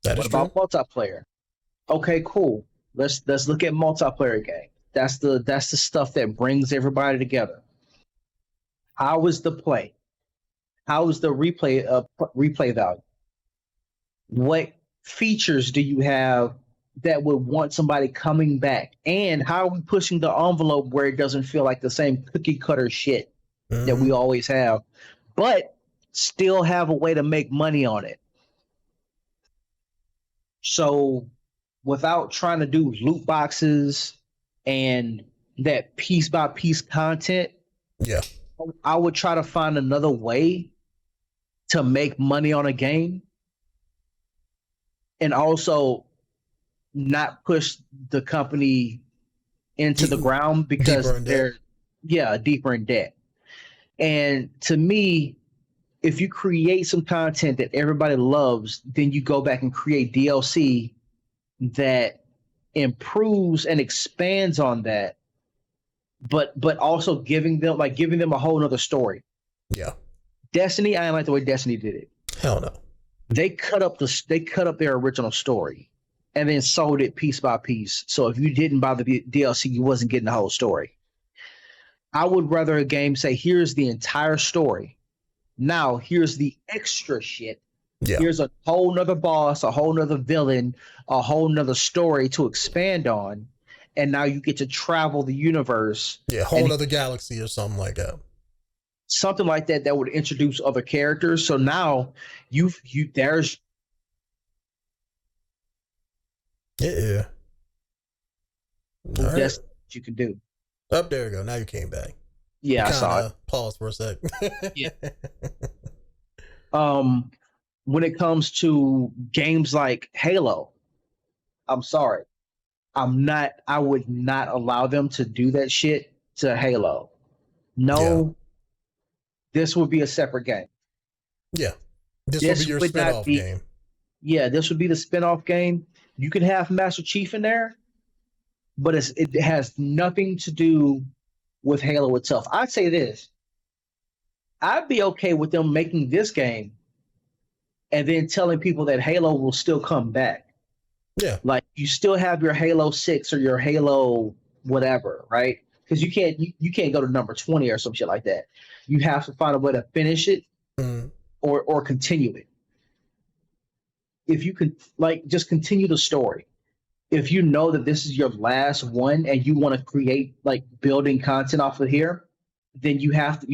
What about multiplayer? Okay, cool. Let's look at multiplayer game. That's the stuff that brings everybody together. How is the play? How is the replay value? What features do you have that would want somebody coming back? And how are we pushing the envelope where it doesn't feel like the same cookie cutter shit that we always have, but still have a way to make money on it? So without trying to do loot boxes and that piece by piece content, I would try to find another way to make money on a game and also not push the company into the ground because they're deeper in debt. And to me, if you create some content that everybody loves, then you go back and create DLC that improves and expands on that, but also giving them a whole nother story. Yeah. Destiny, I didn't like the way Destiny did it. Hell no. They cut up their original story and then sold it piece by piece. So if you didn't buy the DLC, you wasn't getting the whole story. I would rather a game say, here's the entire story. Now here's the extra shit. Yeah. Here's a whole nother boss, a whole nother villain, a whole nother story to expand on. And now you get to travel the universe. Yeah, whole nother galaxy or something like that. Something like that would introduce other characters. So now there's that's what you can do. Up there you go. Now you came back. Yeah, I saw it. Pause for a sec. Yeah. When it comes to games like Halo, I'm sorry. I would not allow them to do that shit to Halo. No, this would be a separate game. Yeah. This would be your spin-off game. Yeah, this would be the spin-off game. You could have Master Chief in there, but it has nothing to do with Halo itself. I'd say this. I'd be okay with them making this game and then telling people that Halo will still come back. Yeah. Like you still have your Halo 6 or your Halo whatever, right? Because you can't go to number 20 or some shit like that. You have to find a way to finish it or continue it. If you could just continue the story. If you know that this is your last one and you want to create building content off of here, then you have to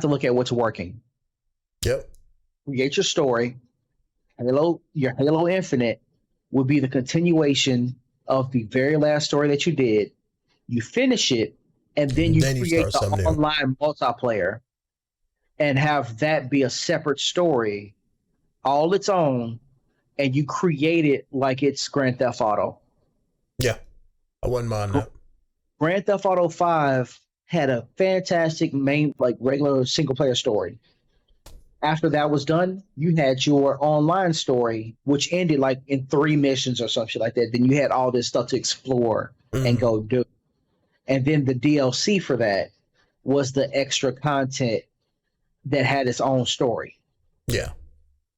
look at what's working. Yep. Create your story. Your Halo Infinite would be the continuation of the very last story that you did. You finish it, and then you create the online multiplayer and have that be a separate story, all its own, and you create it like it's Grand Theft Auto. Yeah, I wouldn't mind that. Grand Theft Auto 5 had a fantastic regular single player story. After that was done, you had your online story, which ended in 3 missions or some shit like that. Then you had all this stuff to explore and go do. And then the DLC for that was the extra content that had its own story. Yeah.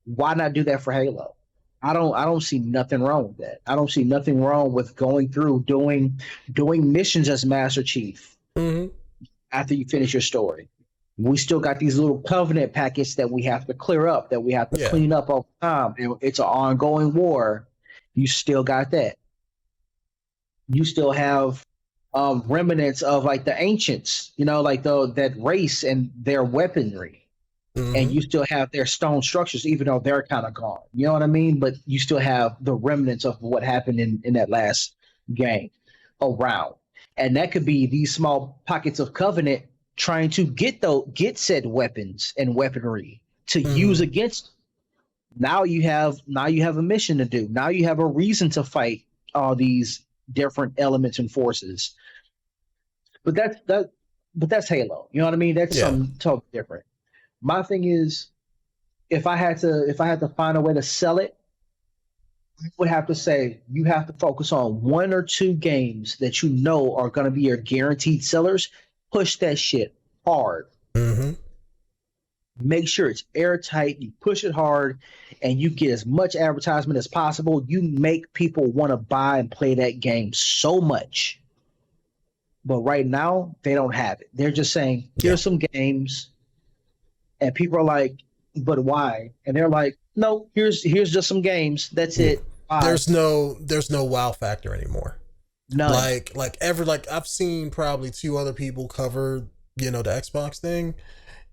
Why not do that for Halo? I don't see nothing wrong with that. I don't see nothing wrong with going through doing missions as Master Chief after you finish your story. We still got these little covenant packets that we have to clear up, that we have to clean up all the time. And it's an ongoing war. You still got that. You still have remnants of like the ancients, like that race and their weaponry. And you still have their stone structures, even though they're kind of gone. You know what I mean? But you still have the remnants of what happened in that last game around. And that could be these small pockets of Covenant trying to get said weapons and weaponry to use against. Now you have a mission to do. Now you have a reason to fight all these different elements and forces. But that's Halo. You know what I mean? That's something totally different. My thing is, if I had to find a way to sell it, I would have to say you have to focus on 1 or 2 games that you know are going to be your guaranteed sellers. Push that shit hard. Make sure it's airtight. You push it hard, and you get as much advertisement as possible. You make people want to buy and play that game so much. But right now, they don't have it. They're just saying, here's some games. And people are like, but why? And they're like, no, here's just some games. That's it. Bye. There's no wow factor anymore. No. Like I've seen probably 2 other people cover, the Xbox thing.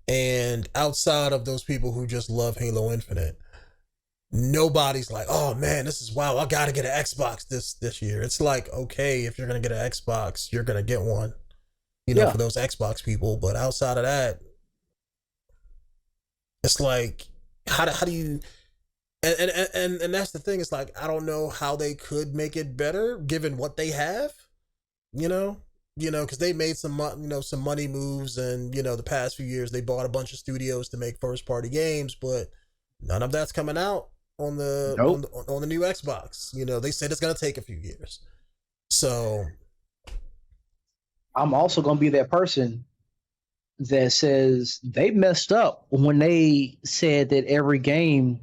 And outside of those people who just love Halo Infinite, nobody's like, oh man, this is wow, I gotta get an Xbox this year. It's like, okay, if you're gonna get an Xbox, you're gonna get one, for those Xbox people. But outside of that, it's like, how do you, and that's the thing. It's like, I don't know how they could make it better given what they have, because they made some money moves, and the past few years they bought a bunch of studios to make first party games, but none of that's coming out on the on the new Xbox. They said it's gonna take a few years. So I'm also gonna be that person that says they messed up when they said that every game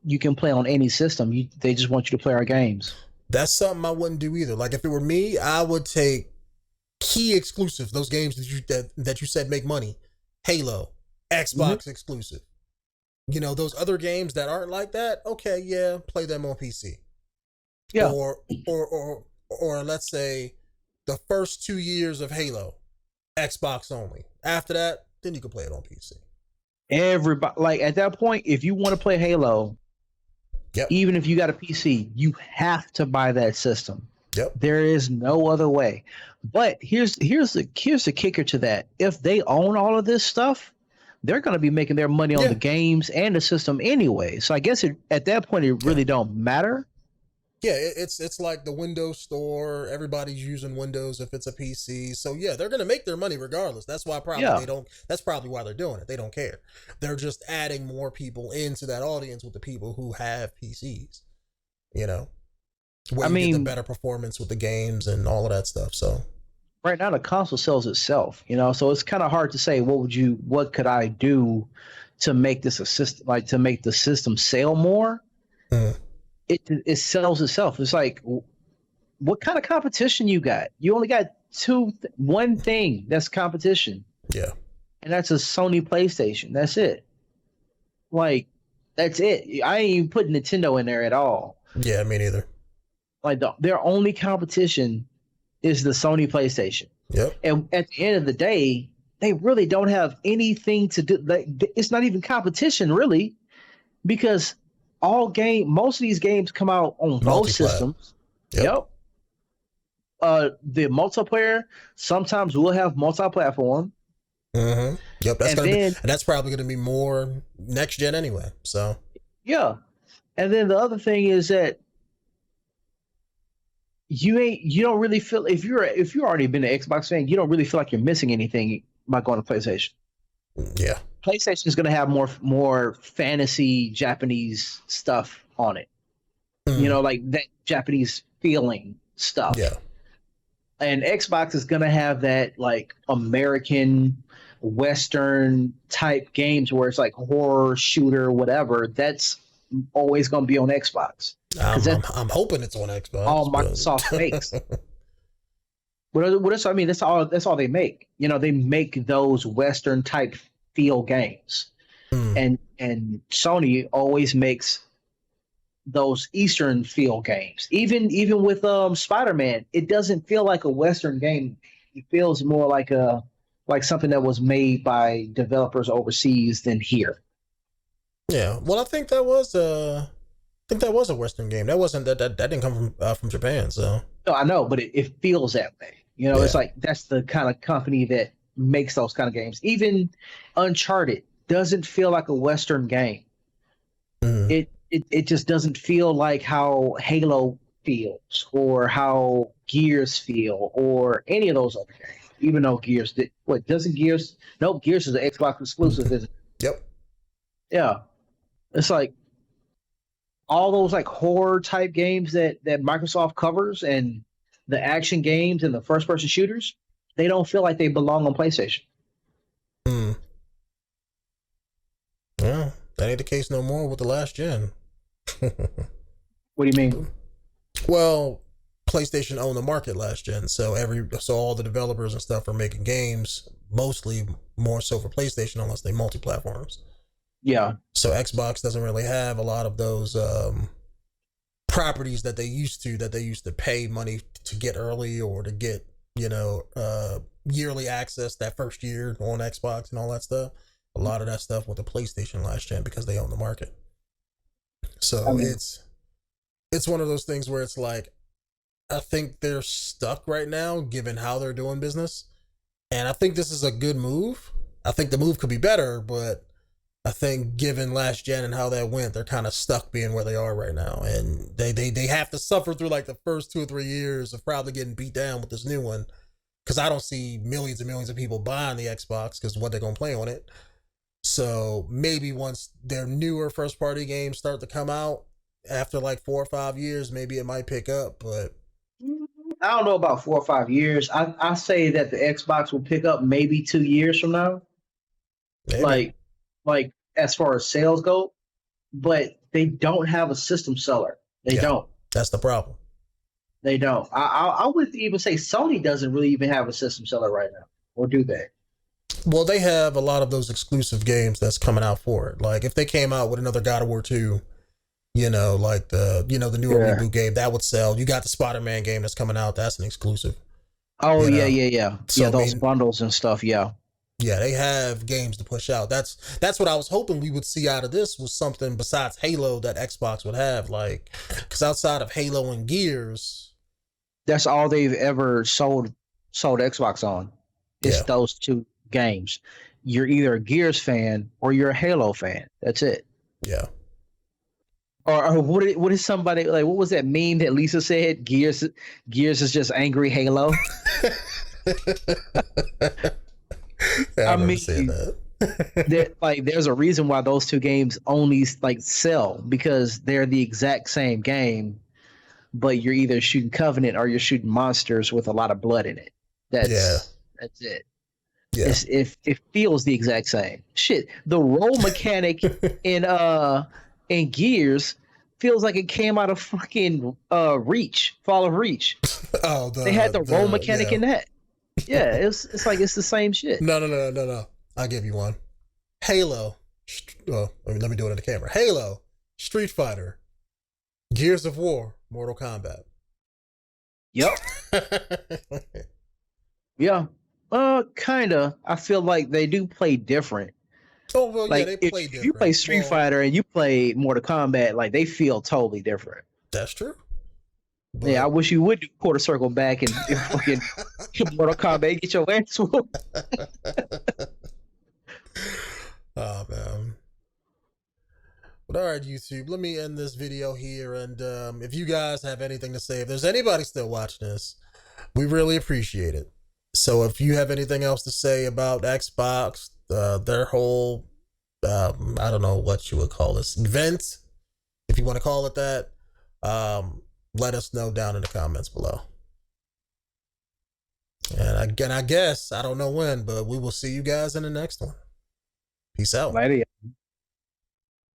you can play on any system. They just want you to play our games. That's something I wouldn't do either. Like if it were me, I would take key exclusives, those games that you said make money. Halo, Xbox exclusive. Those other games that aren't like that, okay, yeah, play them on PC. Yeah. Or let's say the first 2 years of Halo, Xbox only. After that, then you can play it on PC. Everybody, like at that point, if you want to play Halo, even if you got a PC, you have to buy that system. Yep. There is no other way. But here's the kicker to that. If they own all of this stuff, they're going to be making their money on the games and the system anyway. So I guess at that point, it really don't matter. Yeah, it's like the Windows Store. Everybody's using Windows if it's a PC. So yeah, they're gonna make their money regardless. That's why they don't. That's probably why they're doing it. They don't care. They're just adding more people into that audience with the people who have PCs. Where you get the better performance with the games and all of that stuff. So right now the console sells itself. So it's kind of hard to say what could I do to make this a system, like to make the system sell more. It sells itself. It's like, what kind of competition you got? You only got one thing that's competition. Yeah. And that's a Sony PlayStation. That's it. Like, that's it. I ain't even put Nintendo in there at all. Yeah, me neither. Like, their only competition is the Sony PlayStation. Yep. And at the end of the day, they really don't have anything to do. Like, it's not even competition, really, because most of these games come out on both systems. Yep. The multiplayer sometimes will have multi-platform. Yep. That's probably going to be more next gen anyway. So yeah, and then the other thing is that you don't really feel, if you're already been an Xbox fan, you don't really feel like you're missing anything by going to PlayStation. Yeah. PlayStation is going to have more fantasy Japanese stuff on it. Like that Japanese feeling stuff. Yeah. And Xbox is gonna have that like American Western type games where it's like horror, shooter, whatever. That's always gonna be on Xbox because that's I'm hoping it's on all Xbox, Microsoft makes. but What is? I mean, that's all they make. You know, they make those Western type feel games, and Sony always makes those Eastern feel games. Even with Spider-Man, it doesn't feel like a Western game. It feels more like something that was made by developers overseas than here. yeah. Well, I think that was a Western game. That wasn't that didn't come from Japan. So No, I know, but it feels that way. You know, it's like that's the kind of company that makes those kind of games. Even Uncharted doesn't feel like a Western game. It just doesn't feel like how Halo feels or how Gears feel or any of those other games. Even though Gears did doesn't Gears? No, Gears is an Xbox exclusive, isn't it? Yep. Yeah. It's like all those like horror type games that Microsoft covers and the action games and the first person shooters, they don't feel like they belong on PlayStation. Yeah, that ain't the case no more with the last gen. What do you mean? Well, PlayStation owned the market last gen, so all the developers and stuff are making games mostly more so for PlayStation unless they multi-platforms. Yeah. So Xbox doesn't really have a lot of those properties that they used to pay money to get early or to get, yearly access that first year on Xbox and all that stuff. A lot of that stuff with the PlayStation last gen because they own the market. So it's one of those things where it's like, I think they're stuck right now given how they're doing business. And I think this is a good move. I think the move could be better, but I think given last gen and how that went, they're kind of stuck being where they are right now. And they have to suffer through like the first 2 or 3 years of probably getting beat down with this new one. Because I don't see millions and millions of people buying the Xbox because what they're going to play on it. So maybe once their newer first party games start to come out after like 4 or 5 years, maybe it might pick up. But I don't know about 4 or 5 years. I say that the Xbox will pick up maybe 2 years from now. Maybe. Like as far as sales go, but they don't have a system seller. They don't. That's the problem. They don't. I would even say Sony doesn't really even have a system seller right now, or do they? Well, they have a lot of those exclusive games that's coming out for it. Like if they came out with another God of War 2, like the newer reboot game, that would sell. You got the Spider-Man game that's coming out, that's an exclusive. Oh, yeah. So, yeah, those bundles and stuff, yeah. Yeah, they have games to push out. That's what I was hoping we would see out of this was something besides Halo that Xbox would have. Like, because outside of Halo and Gears, that's all they've ever sold Xbox on. It's those two games. You're either a Gears fan or you're a Halo fan. That's it. Yeah. Or what is somebody like? What was that meme that Lisa said? Gears is just angry Halo. I mean, saying that. There's a reason why those two games only like sell because they're the exact same game, but you're either shooting Covenant or you're shooting monsters with a lot of blood in it. That's it. Yeah. It feels the exact same. Shit, the roll mechanic in Gears feels like it came out of fucking Fall of Reach. Oh, they had the roll mechanic in that. Yeah, it's like it's the same shit. No. I'll give you one. Halo. Well, let me do it in the camera. Halo, Street Fighter, Gears of War, Mortal Kombat. Yep. Yeah. Kinda. I feel like they do play different. Oh well, like, they play different. If you play Street Fighter and you play Mortal Kombat, like they feel totally different. That's true. But... Yeah, I wish you would do quarter circle back and fucking Mortal Kombat, get your ass whooped. Oh man. But all right, YouTube, let me end this video here. And if you guys have anything to say, if there's anybody still watching this, we really appreciate it. So if you have anything else to say about Xbox, their whole, I don't know what you would call this, event, if you want to call it that, let us know down in the comments below. And I guess, I don't know when, but we will see you guys in the next one. Peace out. Later.